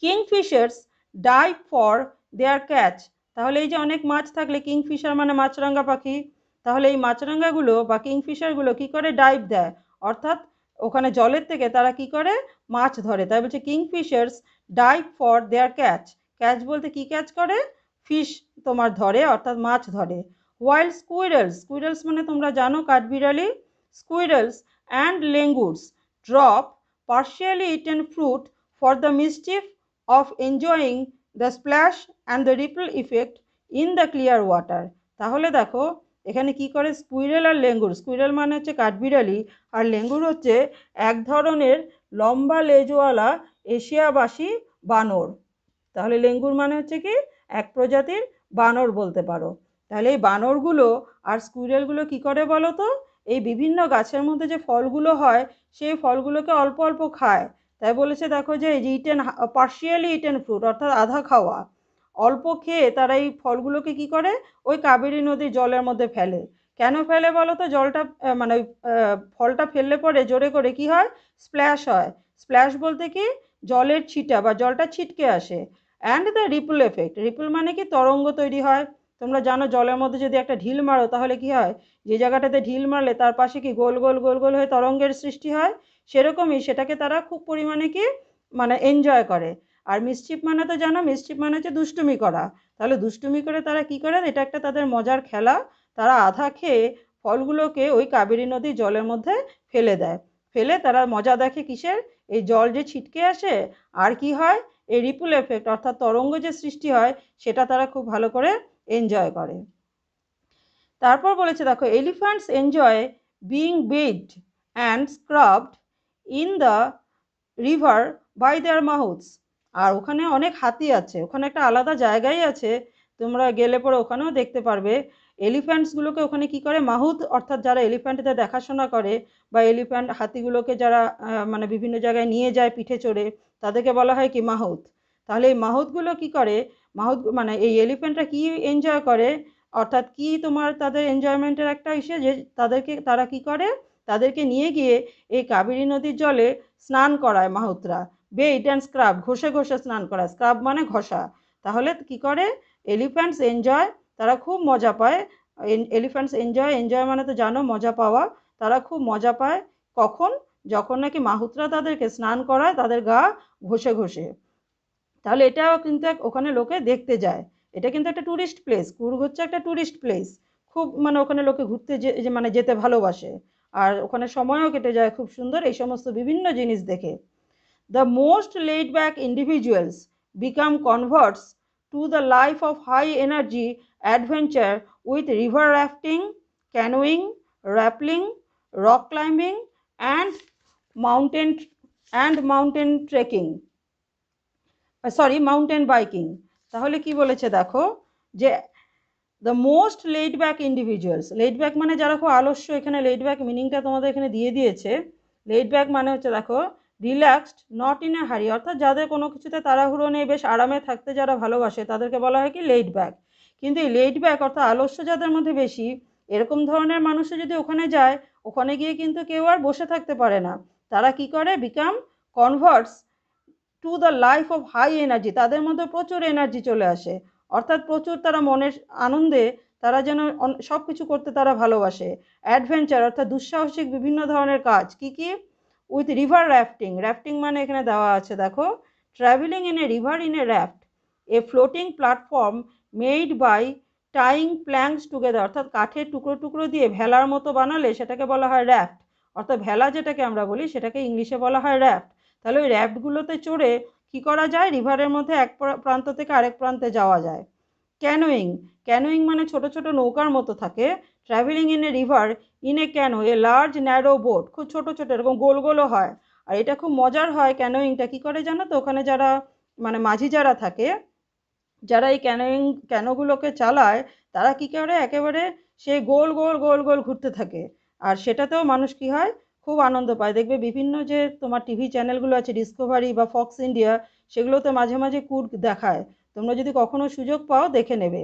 কিংফিশার্স ডাইভ ফর দেয়ার ক্যাচ। তাহলে এই যে অনেক মাছ থাকলে কিংফিশার মানে মাছরাঙা পাখি, তাহলে এই মাছরাঙাগুলো বা কিংফিশারগুলো কি করে ডাইভ দেয়, অর্থাৎ ওখানে জলের থেকে তারা কি করে মাছ ধরে। তাই বলছে kingfishers dive for their catch. Catch বলতে কি ক্যাচ করে? ফিশ তোমার ধরে, অর্থাৎ মাছ ধরে। হোয়াইল স্কুইরেলস, স্কুইরেলস মানে তোমরা জানো কাঠবিড়ালি, squirrels and langurs drop partially eaten fruit for the mischief of enjoying the splash and the ripple effect in the clear water। তাহলে দেখো এখানে কি করে স্কুইরেল আর লেঙ্গুর, স্কুইরেল মানে হচ্ছে কাঠবিড়ালি আর লেঙ্গুর হচ্ছে এক ধরনের লম্বা লেজওয়ালা এশিয়াবাসী বানর। তাহলে লেঙ্গুর মানে হচ্ছে কি এক প্রজাতির বানর বলতে পারো। তাহলে এই বানরগুলো আর স্কুইরেলগুলো কি করে বলো তো, এই বিভিন্ন গাছের মধ্যে যে ফলগুলো হয় সেই ফলগুলোকে অল্প অল্প খায়। তাই বলেছে দেখো যে ইটেন পার্শিয়ালি ইটেন ফ্রুট অর্থাৎ আধা খাওয়া, অল্প খেয়ে তারা এই ফলগুলোকে কি করে ওই কাবেরী নদীর জলের মধ্যে ফেলে। কেন ফেলে বলো তো? জলটা মানে ওই ফলটা ফেললে পরে জোরে করে কি হয়, স্প্ল্যাশ হয়। স্প্ল্যাশ বলতে কি জলের ছিটা বা জলটা ছিটকে আসে। And the ripple effect, ripple মানে কি তরঙ্গ তৈরি হয়। তোমরা জানো জলের মধ্যে যদি একটা ঢিল মারো তাহলে কি হয়, যে জায়গাটাতে ঢিল মারলে তার পাশে কি গোল গোল গোল গোল হয়ে তরঙ্গের সৃষ্টি হয়। সেরকমই সেটাকে তারা খুব পরিমাণে কি মানে এনজয় করে। আর মিসচিপ মানে তো জানো, মিসচিপ মানে হচ্ছে দুষ্টুমি করা। তাহলে দুষ্টুমি করে তারা কি করে, এটা একটা তাদের মজার খেলা। তারা আধা খেয়ে ফলগুলোকে ওই কাবেরী নদীর জলের মধ্যে ফেলে দেয়। ফেলে তারা মজা দেখে কিসের, এই জল যে ছিটকে আসে আর কি হয় এই রিপল এফেক্ট অর্থাৎ তরঙ্গ যে সৃষ্টি হয় সেটা তারা খুব ভালো করে এনজয় করে। তারপর বলেছে দেখো elephants enjoy being bathed and scrubbed in the river by their mouths. আর ওখানে অনেক হাতি আছে, ওখানে একটা আলাদা জায়গাই আছে, তোমরা গেলে পরে ওখানেও দেখতে পারবে। এলিফ্যান্টসগুলোকে ওখানে কি করে মাহুত অর্থাৎ যারা এলিফ্যান্টদের দেখাশোনা করে বা এলিফ্যান্ট হাতিগুলোকে যারা মানে বিভিন্ন জায়গায় নিয়ে যায় পিঠে চড়ে তাদেরকে বলা হয় কি মাহুত। তাহলে এই মাহুতগুলো কি করে, মাহুত মানে এই এলিফ্যান্টরা কি এনজয় করে, অর্থাৎ কি তোমার তাদের এনজয়মেন্টের একটা ইসে যে তাদেরকে তারা কি করে, তাদেরকে নিয়ে গিয়ে এই কাবেরী নদীর জলে স্নান করায় মাহুতরা। বেইড অ্যান্ড স্ক্রাব, ঘষে ঘষে স্নান করায়, স্ক্রাব মানে ঘষা। তাহলে কি করে এলিফ্যান্টস এনজয়, তারা খুব মজা পায়। এলিফ্যান্টস এনজয়, এনজয় মানে তো জানো মজা পাওয়া, তারা খুব মজা পায় কখন, যখন নাকি মাহুতরা তাদেরকে স্নান করায় তাদের গা ঘষে ঘষে। তাহলে এটাও কিন্তু ওখানে লোকে দেখতে যায়। এটা কিন্তু একটা ট্যুরিস্ট প্লেস, কুর্গ হচ্ছে একটা ট্যুরিস্ট প্লেস। খুব মানে ওখানে লোকে ঘুরতে মানে যেতে ভালোবাসে আর ওখানে সময়ও কেটে যায় খুব সুন্দর এই সমস্ত বিভিন্ন জিনিস দেখে। The most laid back individuals become converts to the life of high energy adventure with river rafting, canoeing, rappelling, rock climbing and mountain mountain trekking, sorry mountain biking. তাহলে কি বলেছে দেখো যে the most laid back individuals, laid back মানে যারা খুব আলস্য, এখানে লেড ব্যাক মিনিংটা তোমাদের এখানে দিয়ে দিয়েছে। লেড ব্যাক মানে হচ্ছে দেখো রিল্যাক্সড, নট ইন এ হারি, অর্থাৎ যাদের কোনো কিছুতে তাড়াহুড়ো নেই, বেশ আরামে থাকতে যারা ভালোবাসে তাদেরকে বলা হয় কি লেড ব্যাক। কিন্তু এই লেড ব্যাক অর্থাৎ আলস্য যাদের মধ্যে বেশি, এরকম ধরনের মানুষও যদি ওখানে যায়, ওখানে গিয়ে কিন্তু কেউ আর বসে থাকতে পারে না। তারা কি করে, become converts to the life of high energy, তাদের মধ্যে প্রচুর এনার্জি চলে আসে, অর্থাৎ প্রচুর তারা মনের আনন্দে তারা যেন সব কিছু করতে তারা ভালোবাসে। অ্যাডভেঞ্চার অর্থাৎ দুঃসাহসিক বিভিন্ন ধরনের কাজ, কি কি, উইথ রিভার র্যাফটিং, র্যাফটিং মানে এখানে দেওয়া আছে দেখো, travelling in a river in a raft, a floating platform made by tying planks together, অর্থাৎ কাঠের টুকরো টুকরো দিয়ে ভেলার মতো বানালে সেটাকে বলা হয় র্যাফট, অর্থাৎ ভেলা যেটাকে আমরা বলি সেটাকে ইংলিশে বলা হয় র্যাফট। তাহলে ওই র্যাফটগুলোতে চড়ে কি করা যায়, রিভারের মধ্যে এক প্রান্ত থেকে আরেক প্রান্তে যাওয়া যায়। ক্যানোয়িং, ক্যানোয়িং মানে ছোট ছোট নৌকার মতো থাকে। Travelling in a river in a canoe, a large narrow boat, খুব ছোট ছোট এরকম গোল গোলও হয়। আর এটা খুব মজার হয় ক্যানোয়িংটা, কী করে জানো তো, ওখানে যারা মানে মাঝি যারা থাকে, যারা এই ক্যানোগুলোকে চালায়, তারা কী করে একেবারে সেই গোল গোল গোল গোল ঘুরতে থাকে। আর সেটাতেও মানুষ কি হয়, খুব আনন্দ পায়। দেখবে বিভিন্ন যে তোমার টিভি চ্যানেলগুলো আছে, ডিসকভারি বা ফক্স ইন্ডিয়া, সেগুলোতে মাঝে মাঝে কুর্গ দেখায়, তোমরা যদি কখনো সুযোগ পাও দেখে নেবে।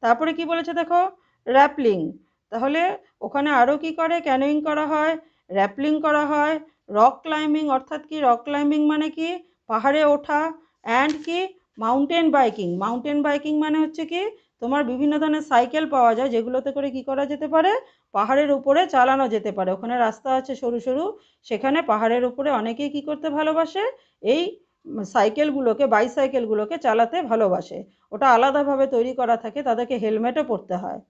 তারপরে কি বলেছে দেখো, র্যাপলিং, তাহলে ওখানে আরও কি করে, ক্যানোয়িং করা হয়, র্যাপলিং করা হয়, রক ক্লাইম্বিং, অর্থাৎ কি রক ক্লাইম্বিং মানে কি, পাহাড়ে ওঠা, অ্যান্ড কি মাউন্টেন বাইকিং, মাউন্টেন বাইকিং মানে হচ্ছে কি, তোমার বিভিন্ন ধরনের সাইকেল পাওয়া যায় যেগুলোতে করে কি করা যেতে পারে, পাহাড়ের উপরে চালানো যেতে পারে। ওখানে রাস্তা আছে সরু সরু, সেখানে পাহাড়ের উপরে অনেকেই কি করতে ভালোবাসে, এই সাইকেলগুলোকে, বাইসাইকেলগুলোকে চালাতে ভালোবাসে। ওটা আলাদাভাবে তৈরি করা থাকে, তাদেরকে হেলমেটও পরতে হয়।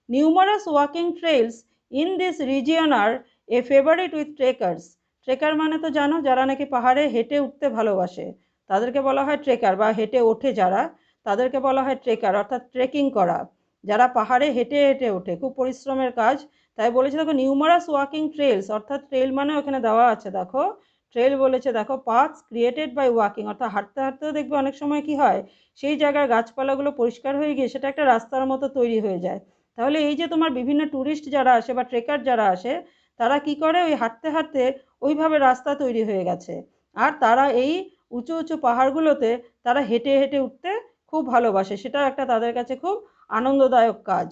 Numerous walking trails in this region are a favourite with trekkers, trekker মানে তো জানো যারা নাকি পাহাড়ে হেঁটে উঠতে ভালোবাসে তাদেরকে বলা হয় ট্রেকার, বা হেঁটে ওঠে যারা তাদেরকে বলা হয় ট্রেকার, অর্থাৎ ট্রেকিং করা, যারা পাহাড়ে হেঁটে হেঁটে ওঠে, খুব পরিশ্রমের কাজ। তাই বলেছে দেখো নিউমারাস ওয়াকিং ট্রেলস, অর্থাৎ ট্রেল মানে ওখানে দেওয়া আছে দেখো, ট্রেল বলেছে দেখো পাথস ক্রিয়েটেড বাই ওয়াকিং, অর্থাৎ হাঁটতে হাঁটতেও দেখবে অনেক সময় কি হয়, সেই জায়গার গাছপালাগুলো পরিষ্কার হয়ে গিয়ে সেটা একটা রাস্তার মতো তৈরি হয়ে যায়। তাহলে এই যে তোমার বিভিন্ন ট্যুরিস্ট যারা আসে বা ট্রেকার যারা আসে, তারা কি করে, ওই হাঁটতে হাঁটতে ওইভাবে রাস্তা তৈরি হয়ে গেছে, আর তারা এই উঁচু উঁচু পাহাড়গুলোতে তারা হেঁটে হেঁটে উঠতে খুব ভালোবাসে, সেটা একটা তাদের কাছে খুব আনন্দদায়ক কাজ।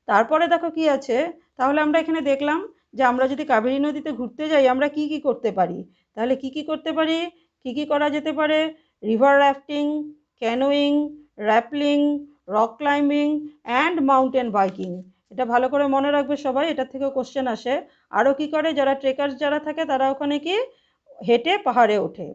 তারপরে দেখো কি আছে, তাহলে আমরা এখানে দেখলাম যে আমরা যদি কাবেরী নদীতে ঘুরতে যাই আমরা কি কি করতে পারি, তাহলে কি কি করতে পারি, কি কি করা যেতে পারে, river rafting, canoeing, rappelling, rock climbing and mountain biking. এটা ভালো করে মনে রাখবে সবাই, এটার থেকেও কোশ্চেন আসে। আরও কি করে, যারা ট্রেকার্স যারা থাকে তারা ওখানে কি হেঁটে পাহাড়ে ওঠে।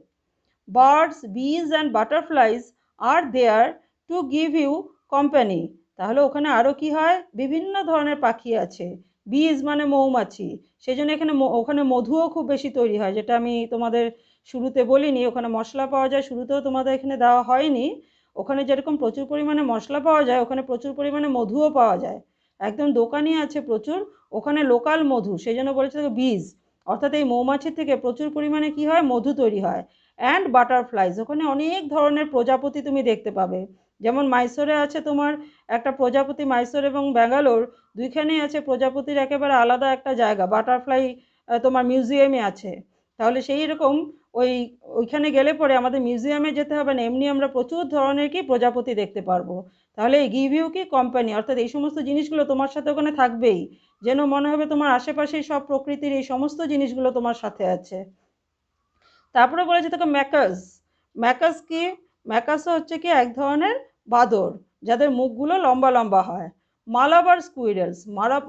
Birds, bees and butterflies are there to give you company, তাহলে ওখানে আরও কি হয়, বিভিন্ন ধরনের পাখি আছে, বিজ মানে মৌমাছি, সেই জন্য এখানে ওখানে মধুও খুব বেশি তৈরি হয়, যেটা আমি তোমাদের শুরুতে বলিনি, ওখানে মশলা পাওয়া যায়, শুরুতেও তোমাদের এখানে দেওয়া হয়নি। ওখানে যেরকম প্রচুর পরিমাণে মশলা পাওয়া যায়, ওখানে প্রচুর পরিমাণে মধুও পাওয়া যায়, একদম দোকানই আছে প্রচুর, ওখানে লোকাল মধু, সেই জন্য বলেছে বীজ, অর্থাৎ এই মৌমাছির থেকে প্রচুর পরিমাণে কি হয়, মধু তৈরি হয়। অ্যান্ড বাটারফ্লাইজ, ওখানে অনেক ধরনের প্রজাপতি তুমি দেখতে পাবে, যেমন মাইসোরে আছে তোমার একটা প্রজাপতি, মাইসোর এবং ব্যাঙ্গালোর দুইখানেই আছে প্রজাপতির একেবারে আলাদা একটা জায়গা, বাটারফ্লাই তোমার মিউজিয়ামে আছে। তাহলে সেই রকম ওই ওইখানে গেলে পরে আমাদের মিউজিয়ামে যেতে হবে না, এমনি আমরা প্রচুর ধরনের কি প্রজাপতি দেখতে পারবো। তাহলে এই গিভ ইউ কি কোম্পানি, অর্থাৎ এই সমস্ত জিনিসগুলো তোমার সাথে ওখানে থাকবেই, যেন মনে হবে তোমার আশেপাশেই সব প্রকৃতির এই সমস্ত জিনিসগুলো তোমার সাথে আছে। তারপরে বলেছে দেখো ম্যাকাস, ম্যাকাস কি, ম্যাকাসও হচ্ছে কি এক ধরনের বাদর, যাদের মুখগুলো লম্বা লম্বা হয়। মালাবার স্কুইরেলস,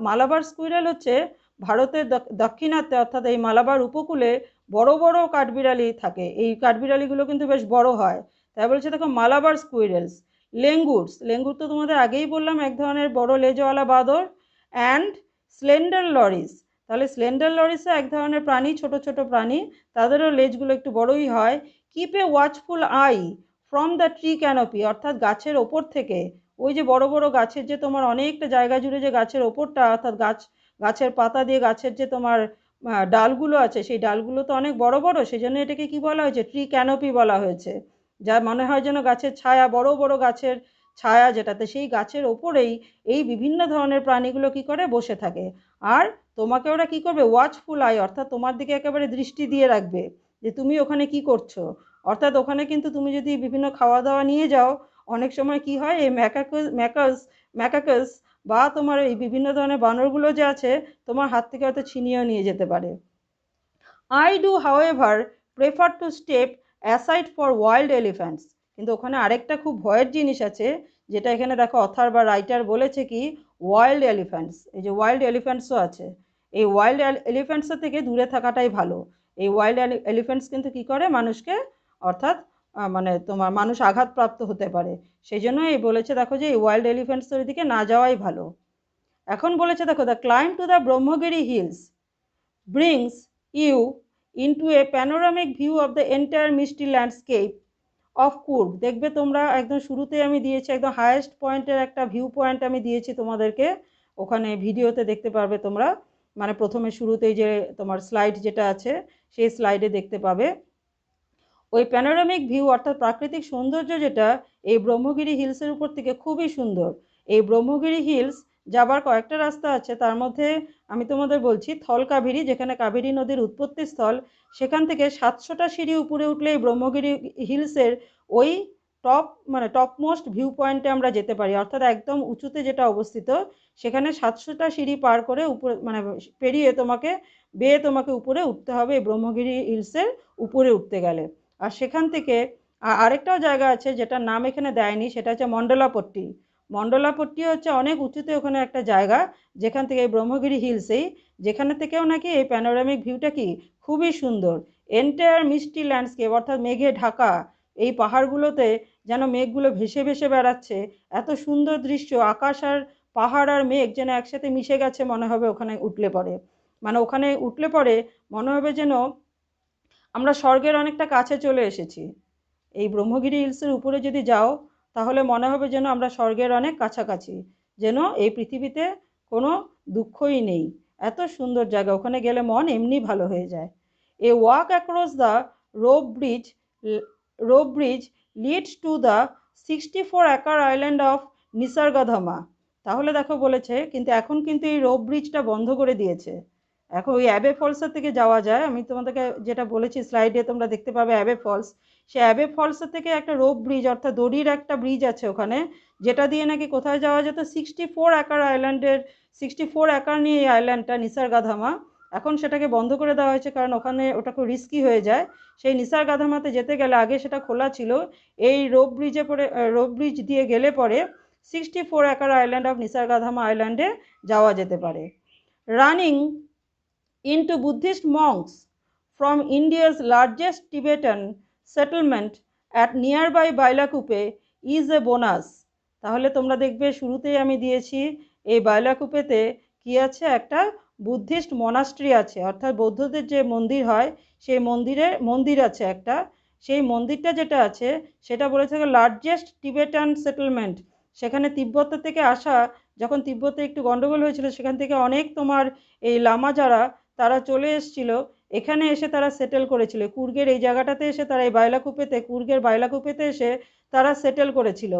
মালাবার স্কুইরেল হচ্ছে ভারতের দক্ষিণাত্যে, অর্থাৎ এই মালাবার উপকূলে বড় বড় কাঠবিড়ালি থাকে, এই কাঠবিড়ালিগুলো কিন্তু বেশ বড় হয়, তাই বলছে দেখো মালাবার স্কুইরেলস। লেঙ্গুরস, লেঙ্গুর তো তোমাদের আগেই বললাম এক ধরনের বড় লেজওয়ালা বাদর। অ্যান্ড স্লেন্ডার লরিস, তাহলে স্লেন্ডার লরিসও এক ধরনের প্রাণী, ছোট ছোট প্রাণী, তাদেরও লেজগুলো একটু বড়ই হয়। Keep A watchful I from the tree canopy, অর্থাৎ গাছের ওপর থেকে, ওই যে বড় বড় গাছের যে তোমার অনেকটা জায়গা জুড়ে যে গাছের ওপরটা, অর্থাৎ গাছের পাতা দিয়ে গাছের যে তোমার ডালগুলো আছে, সেই ডালগুলো তো অনেক বড় বড়, সেই জন্য এটাকে কি বলা হয়েছে, ট্রি ক্যানোপি বলা হয়েছে, যা মনে হয় যেন গাছের ছায়া, বড় বড় গাছের ছায়া যেটাতে, সেই গাছের ওপরেই এই বিভিন্ন ধরনের প্রাণীগুলো কি করে বসে থাকে। আর তোমাকে ওরা কি করবে, ওয়াচফুল আই, অর্থাৎ তোমার দিকে একেবারে দৃষ্টি দিয়ে রাখবে যে তুমি ওখানে কি করছো। অর্থাৎ ওখানে কিন্তু তুমি যদি বিভিন্ন খাওয়া দাওয়া নিয়ে যাও, অনেক সময় কি হয়, এই ম্যাকাকাস বা তোমার এই বিভিন্ন ধরনের বানরগুলো যে আছে, তোমার হাত থেকে হয়তো ছিনিয়েও নিয়ে যেতে পারে। I do however prefer to step aside for wild elephants। কিন্তু ওখানে আরেকটা খুব ভয়ের জিনিস আছে, যেটা এখানে দেখো অথার বা রাইটার বলেছে কি, ওয়াইল্ড এলিফ্যান্টস, এই যে ওয়াইল্ড এলিফ্যান্টসও আছে, এই ওয়াইল্ড এলিফ্যান্টসের থেকে দূরে থাকাটাই ভালো। এই ওয়াইল্ড এলিফ্যান্টস কিন্তু কি করে মানুষকে, অর্থাৎ মানে তোমার মানুষ আঘাতপ্রাপ্ত হতে পারে। সেই জন্য এই বলেছে দেখো যে এই ওয়াইল্ড এলিফ্যান্টসের দিকে না যাওয়াই ভালো। এখন বলেছে দেখো, the climb to the Brahmagiri hills brings you into a panoramic view of the entire misty landscape of Coorg। দেখবে তোমরা একদম শুরুতে আমি দিয়েছি একদম হায়েস্ট পয়েন্টের একটা ভিউ পয়েন্ট আমি দিয়েছি তোমাদেরকে, ওখানে ভিডিওতে দেখতে পারবে তোমরা, মানে প্রথমে শুরুতেই যে তোমার স্লাইড যেটা আছে সেই স্লাইডে দেখতে পাবে। ওই প্যানোরামিক ভিউ অর্থাৎ প্রাকৃতিক সৌন্দর্য যেটা এই ব্রহ্মগিরি হিলসের উপর থেকে খুবই সুন্দর। এই ব্রহ্মগিরি হিলস যাবার কয়েকটা রাস্তা আছে, তার মধ্যে আমি তোমাদের বলছি থল কাবেরী, যেখানে কাবেরী নদীর উৎপত্তি স্থল, সেখান থেকে 700টা সিঁড়ি উপরে উঠলে এই ব্রহ্মগিরি হিলসের ওই টপমোস্ট ভিউ পয়েন্টে আমরা যেতে পারি, অর্থাৎ একদম উঁচুতে যেটা অবস্থিত, সেখানে 700টা সিঁড়ি পার করে উপরে পেরিয়ে বেয়ে তোমাকে উপরে উঠতে হবে এই ব্রহ্মগিরি হিলসের উপরে উঠতে গেলে। আর সেখান থেকে আরেকটাও জায়গা আছে যেটার নাম এখানে দেয়নি, সেটা হচ্ছে মন্ডলাপট্টি। মন্ডলাপট্টি হচ্ছে অনেক উঁচুতে ওখানে একটা জায়গা, যেখান থেকে এই ব্রহ্মগিরি হিলসেই, যেখানে থেকেও নাকি এই প্যানোরামিক ভিউটা কি খুবই সুন্দর। এন্টায়ার মিষ্টি ল্যান্ডস্কেপ অর্থাৎ মেঘে ঢাকা এই পাহাড়গুলোতে যেন মেঘগুলো ভেসে ভেসে বেড়াচ্ছে, এত সুন্দর দৃশ্য, আকাশ আর পাহাড় আর মেঘ যেন একসাথে মিশে গেছে মনে হবে ওখানে উঠলে পরে। মানে ওখানে উঠলে পরে মনে হবে যেন আমরা স্বর্গের অনেকটা কাছে চলে এসেছি। এই ব্রহ্মগিরি হিলসের উপরে যদি যাও, তাহলে মনে হবে যেন আমরা স্বর্গের অনেক কাছাকাছি, যেন এই পৃথিবীতে কোনো দুঃখই নেই। এত সুন্দর জায়গা, ওখানে গেলে মন এমনি ভালো হয়ে যায়। A walk across the rope bridge rope bridge leads to the 64 acre island of Nisargadhama. তাহলে দেখো বলেছে, কিন্তু এখন কিন্তু এই রোপ ব্রিজটা বন্ধ করে দিয়েছে। এখন ওই অ্যাবে ফলসের থেকে যাওয়া যায়, আমি তোমাদেরকে যেটা বলেছি স্লাইডে তোমরা দেখতে পাবে অ্যাবে ফলস, সে অ্যাবে ফলসের থেকে একটা রোপ ব্রিজ অর্থাৎ দড়ির একটা ব্রিজ আছে ওখানে, যেটা দিয়ে নাকি কোথায় যাওয়া যেত, 64 একর আইল্যান্ডের, 64 একর নিয়ে এই আইল্যান্ডটা নিসর্গধামা, এখন সেটাকে বন্ধ করে দেওয়া হয়েছে, কারণ ওখানে ওটা খুব রিস্কি হয়ে যায়। সেই নিসর্গধামাতে যেতে গেলে আগে সেটা খোলা ছিল, এই রোপ ব্রিজ দিয়ে গেলে পরে 64 একর আইল্যান্ড অফ নিসর্গধামা আইল্যান্ডে যাওয়া যেতে পারে। Running into Buddhist monks from India's largest Tibetan settlement at nearby Bailakupe is a bonus। তাহলে তোমরা দেখবে শুরুতেই আমি দিয়েছি এই বাইলাকুপেতে কি আছে, একটা বুদ্ধিস্ট মনাস্ট্রি আছে, অর্থাৎ বৌদ্ধদের যে মন্দির হয় সেই মন্দির আছে একটা। সেই মন্দিরটা যেটা আছে সেটা বলেছে লার্জেস্ট টিবেটান সেটেলমেন্ট। সেখানে তিব্বত থেকে আসা, যখন তিব্বতে একটু গন্ডগোল হয়েছিল, সেখান থেকে অনেক তোমার এই লামা যারা তারা চলে এসেছিল, এখানে এসে তারা সেটেল করেছিল কুর্গের এই জায়গাটাতে এসে, তারা এই কুর্গের বাইলাকুপেতে এসে তারা সেটেল করেছিল।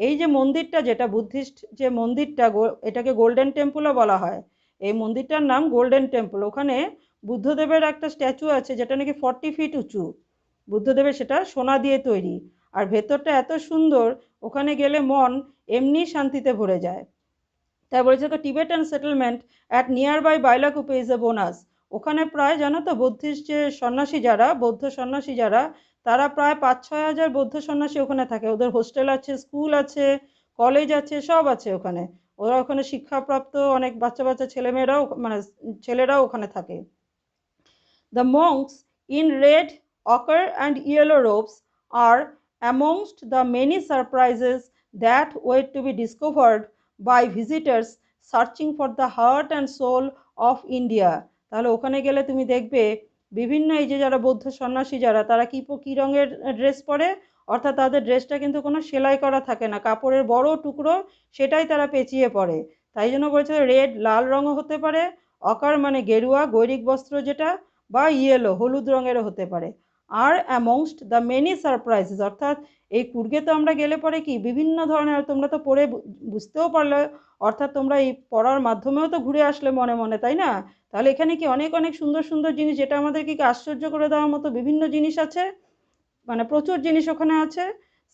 এই যে মন্দিরটা যেটা বুদ্ধিস্ট যে মন্দিরটা, এটাকে গোল্ডেন টেম্পলও বলা হয়। এই মন্দিরটার নাম গোল্ডেন টেম্পল। ওখানে বুদ্ধদেবের একটা স্ট্যাচু আছে যেটা নাকি 40 ফিট উঁচু, বুদ্ধদেবের, সেটা সোনা দিয়ে তৈরি, আর ভেতরটা এত সুন্দর, ওখানে গেলে মন এমনি শান্তিতে ভরে যায়। তাই বলেছে Tibetan settlement at nearby Bylakuppe is a bonus. ওখানে প্রায় জানো তো বুদ্ধিস্ট যে বৌদ্ধ সন্ন্যাসী যারা, তারা প্রায় 5-6 হাজার বৌদ্ধ সন্ন্যাসী ওখানে থাকে। ওদের হোস্টেল আছে, স্কুল আছে, কলেজ আছে, সব আছে ওখানে। ওরা ওখানে শিক্ষাপ্রাপ্ত অনেক বাচ্চা ছেলেরাও ওখানে থাকে। The monks in red, ochre and yellow robes are amongst the many surprises that wait to be discovered by visitors searching for the heart and soul of India। তাহলে ওখানে গেলে তুমি দেখবে বিভিন্ন এই যে যারা বৌদ্ধ সন্ন্যাসী যারা, তারা কি রঙের ড্রেস পরে, অর্থাৎ তাদের ড্রেসটা কিন্তু কোনো সেলাই করা থাকে না, কাপড়ের বড় টুকরো সেটাই তারা পেঁচিয়ে পরে। তাই জন্য বলছে রেড, লাল রঙও হতে পারে, অকার মানে গেরুয়া গৈরিক বস্ত্র যেটা, বা ইয়েলো হলুদ রঙেরও হতে পারে। আর অ্যামংস্ট দ্য মেনি সারপ্রাইজেস, অর্থাৎ এই কুর্গে তো আমরা গেলে পরে কি বিভিন্ন ধরনের, তোমরা তো পড়ে বুঝতেও পারলে, অর্থাৎ তোমরা এই পড়ার মাধ্যমেও তো ঘুরে আসলে মনে মনে, তাই না? তাহলে এখানে কি অনেক অনেক সুন্দর সুন্দর জিনিস, যেটা আমাদেরকে কি আশ্চর্য করে দেওয়ার মতো বিভিন্ন জিনিস আছে, মানে প্রচুর জিনিস ওখানে আছে।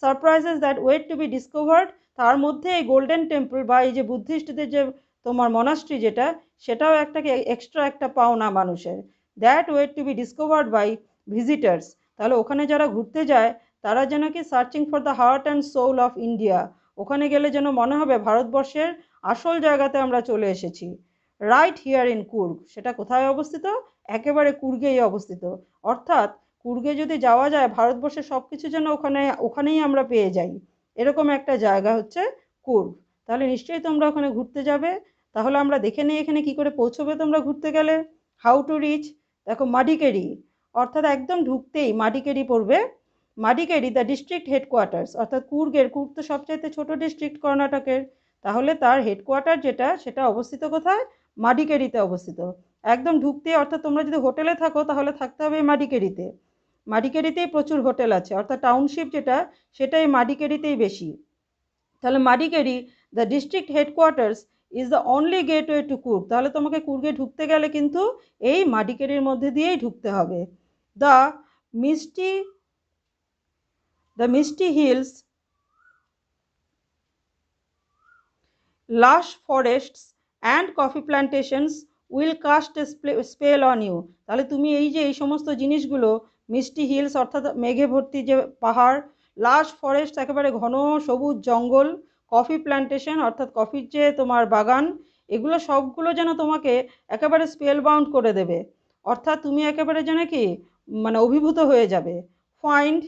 Surprises that wait to be discovered, তার মধ্যে এই গোল্ডেন টেম্পল বা এই যে বুদ্ধিস্টদের যে তোমার মনাস্ট্রি যেটা, সেটাও একটা এক্সট্রা একটা পাওনা মানুষের। That wait to be discovered by visitors, তাহলে ওখানে যারা ঘুরতে যায় তারা যেন কি searching for the heart and soul of India, ওখানে গেলে যেন মনে হবে ভারতবর্ষের আসল জায়গাতে আমরা চলে এসেছি। রাইট হিয়ার ইন কুর্গ, সেটা কোথায় অবস্থিত? একেবারে কুর্গেই অবস্থিত। অর্থাৎ কুর্গে যদি যাওয়া যায়, ভারতবর্ষের সব কিছু যেন ওখানেই আমরা পেয়ে যাই, এরকম একটা জায়গা হচ্ছে কুর্গ। তাহলে নিশ্চয়ই তোমরা ওখানে ঘুরতে যাবে। তাহলে আমরা দেখে নিই এখানে কি করে পৌঁছবে তোমরা ঘুরতে গেলে। হাউ টু রিচ, দেখো মাডিকেরি, অর্থাৎ একদম ঢুকতেই মাডিকেরি পড়বে। মাডিকেরি দ্য ডিস্ট্রিক্ট হেডকোয়ার্টার্স, অর্থাৎ কুর্গ তো সবচাইতে ছোট ডিস্ট্রিক্ট কর্ণাটকের, তাহলে তার হেডকোয়ার্টার যেটা সেটা অবস্থিত কোথায়? মাডিকেরিতে অবস্থিত। একদম ঢুকতে, অর্থাৎ তোমরা যদি হোটেলে থাকো তাহলে থাকতে হবে মাডিকেরিতে। মাডিকেরিতেই প্রচুর হোটেল আছে, অর্থাৎ টাউনশিপ যেটা সেটাই মাডিকেরিতেই বেশি। তাহলে Madikeri the district headquarters is the only gateway to Coorg, তাহলে তোমাকে কুর্গে ঢুকতে গেলে কিন্তু এই মাডিকেরির মধ্যে দিয়েই ঢুকতে হবে। দ্য মিষ্টি মিষ্টি hills, lush forests and coffee plantations will cast a spell on you, তাহলে তুমি এই যে এই সমস্ত জিনিসগুলো, মিষ্টি হিলস অর্থাৎ মেঘে ভর্তি যে পাহাড়, লাশ ফরেস্ট একেবারে ঘন সবুজ জঙ্গল, কফি প্ল্যান্টেশন অর্থাৎ কফির যে তোমার বাগান, এগুলো সবগুলো যেন তোমাকে একেবারে স্পেল বাউন্ড করে দেবে, অর্থাৎ তুমি একেবারে যেন কি মানে অভিভূত হয়ে যাবে। ফাইন্ড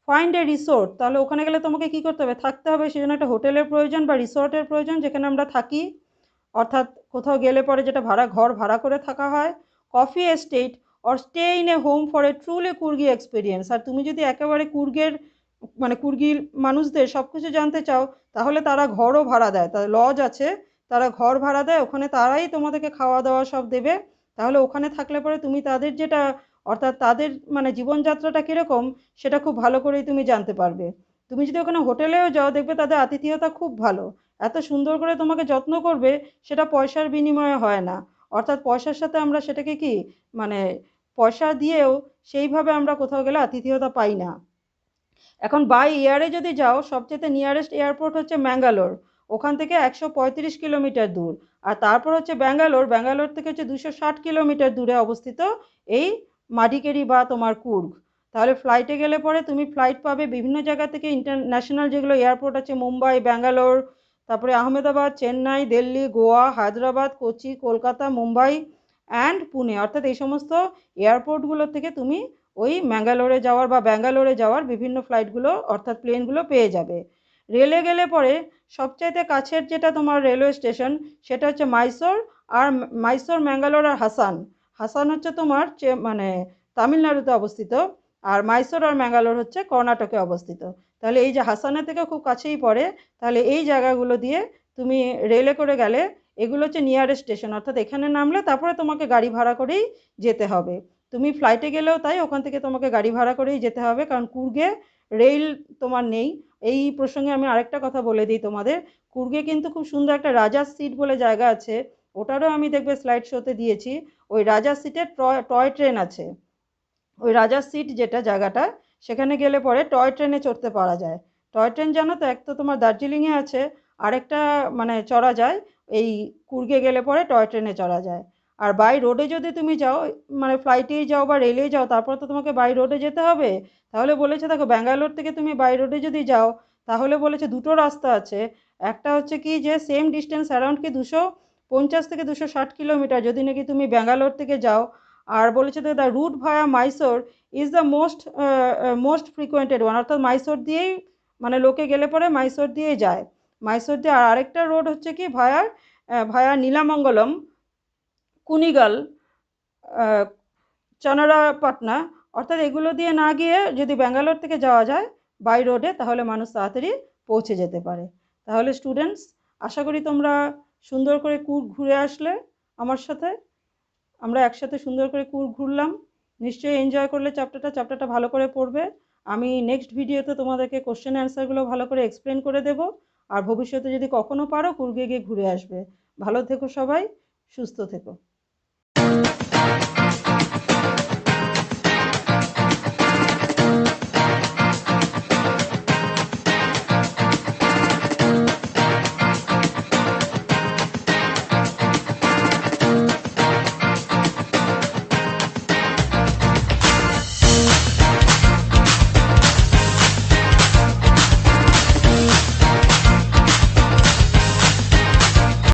ফাইন্ড এ রিসোর্ট, তাহলে ওখানে গেলে তোমাকে কি করতে হবে? থাকতে হবে, সেজন্য একটা হোটেলের প্রয়োজন বা রিসোর্টের প্রয়োজন যেখানে আমরা থাকি, অর্থাৎ কোথাও গেলে পরে যেটা ঘর ভাড়া করে থাকা হয়। Coffee estate or stay in a home for a truly Coorgi experience, আর তুমি যদি একেবারে কুর্গের মানে কুর্গির মানুষদের সব কিছু জানতে চাও, তাহলে তারা ঘরও ভাড়া দেয়, তাদের লজ আছে, তারা ঘর ভাড়া দেয়, ওখানে তারাই তোমাদেরকে খাওয়া দাওয়া সব দেবে। তাহলে ওখানে থাকলে পরে তুমি তাদের যেটা, অর্থাৎ তাদের মানে জীবনযাত্রাটা কীরকম সেটা খুব ভালো করেই তুমি জানতে পারবে। তুমি যদি ওখানে হোটেলেও যাও, দেখবে তাদের আতিথেয়তা খুব ভালো, এত সুন্দর করে তোমাকে যত্ন করবে, সেটা পয়সার বিনিময়ে হয় না। অর্থাৎ পয়সার সাথে আমরা সেটাকে কি মানে পয়সা দিয়েও সেইভাবে আমরা কোথাও গেলে আতিথেয়তা পাই না। এখন বাই এয়ারে যদি যাও, সবচেয়ে নিয়ারেস্ট এয়ারপোর্ট হচ্ছে ম্যাঙ্গালোর, ওখান থেকে 135 কিলোমিটার দূর। আর তারপর হচ্ছে ব্যাঙ্গালোর থেকে হচ্ছে 260 কিলোমিটার দূরে অবস্থিত এই মাডিকেরি বা তোমার কুর্গ। তাহলে ফ্লাইটে গেলে পরে তুমি ফ্লাইট পাবে বিভিন্ন জায়গা থেকে, ইন্টারন্যাশনাল যেগুলো এয়ারপোর্ট আছে, মুম্বাই, ব্যাঙ্গালোর, তারপরে আহমেদাবাদ, চেন্নাই, দিল্লি, গোয়া, হায়দ্রাবাদ, কোচি, কলকাতা, মুম্বাই অ্যান্ড পুনে, অর্থাৎ এই সমস্ত এয়ারপোর্টগুলো থেকে তুমি ওই ম্যাঙ্গালোরে যাওয়ার বা ব্যাঙ্গালোরে যাওয়ার বিভিন্ন ফ্লাইটগুলো অর্থাৎ প্লেনগুলো পেয়ে যাবে। রেলে গেলে পরে সবচাইতে কাছের যেটা তোমার রেলওয়ে স্টেশন সেটা হচ্ছে মাইসোর, আর মাইসোর, ম্যাঙ্গালোর আর হাসান। হাসান হচ্ছে তোমার মানে তামিলনাড়ুতে অবস্থিত, আর মাইসোর আর ম্যাঙ্গালোর হচ্ছে কর্ণাটকে অবস্থিত। তাহলে এই যে হাসানের থেকে খুব কাছেই পড়ে, তাহলে এই জায়গাগুলো দিয়ে তুমি রেলে করে গেলে, এগুলো হচ্ছে নিয়ারেস্ট স্টেশন, অর্থাৎ এখানে নামলে তারপরে তোমাকে গাড়ি ভাড়া করেই যেতে হবে। তুমি ফ্লাইটে গেলেও তাই, ওখান থেকে তোমাকে গাড়ি ভাড়া করেই যেতে হবে, কারণ কুর্গে রেল তোমার নেই। এই প্রসঙ্গে আমি আরেকটা কথা বলে দিই তোমাদের, কুর্গে কিন্তু খুব সুন্দর একটা রাজার সিট বলে জায়গা আছে, ওটারও আমি দেখবে স্লাইড শোতে দিয়েছি। ওই রাজার সিটের টয় ট্রেন আছে, ওই রাজার সিট যেটা জায়গাটা, সেখানে গেলে পরে টয় ট্রেনে চড়তে পারা যায়। টয় ট্রেন জানো তো, এক তো তোমার দার্জিলিংয়ে আছে, আরেকটা মানে চড়া যায় এই কুর্গে গেলে পরে টয় ট্রেনে চড়া যায়। আর বাই রোডে যদি তুমি যাও, মানে ফ্লাইটেই যাও বা রেলেই যাও, তারপর তো তোমাকে বাই রোডে যেতে হবে। তাহলে বলেছে দেখো, ব্যাঙ্গালোর থেকে তুমি বাই রোডে যদি যাও, তাহলে বলেছে দুটো রাস্তা আছে। একটা হচ্ছে কি যে সেম ডিস্টেন্স অ্যারাউন্ড কি 250 থেকে 260 কিলোমিটার যদি নাকি তুমি ব্যাঙ্গালোর থেকে যাও। আর বলেছে the route via Mysore is the most frequented one, অর্থাৎ মাইসোর দিয়েই মানে লোকে গেলে পরে মাইসোর দিয়েই যায়। মাইসোর দিয়ে আর আরেকটা রোড হচ্ছে কি ভায়া নীলামঙ্গলম, কুনিগাল, চনারাপাটনা, অর্থাৎ এগুলো দিয়ে না গিয়ে যদি ব্যাঙ্গালোর থেকে যাওয়া যায় বাই রোডে, তাহলে মানুষ তাড়াতাড়ি পৌঁছে যেতে পারে। তাহলে স্টুডেন্টস, আশা করি তোমরা সুন্দর করে কুর্গ ঘুরে আসলে আমার সাথে, আমরা একসাথে সুন্দর করে কুর্গ ঘুরলাম। নিশ্চয়ই এনজয় করলে চ্যাপ্টারটা ভালো করে পড়বে। আমি নেক্সট ভিডিওতে তোমাদেরকে কোশ্চেন অ্যান্সারগুলো ভালো করে এক্সপ্লেন করে দেবো। আর ভবিষ্যতে যদি কখনো পারো কুর্গে গিয়ে ঘুরে আসবে। ভালো থেকো সবাই, সুস্থ থেকো।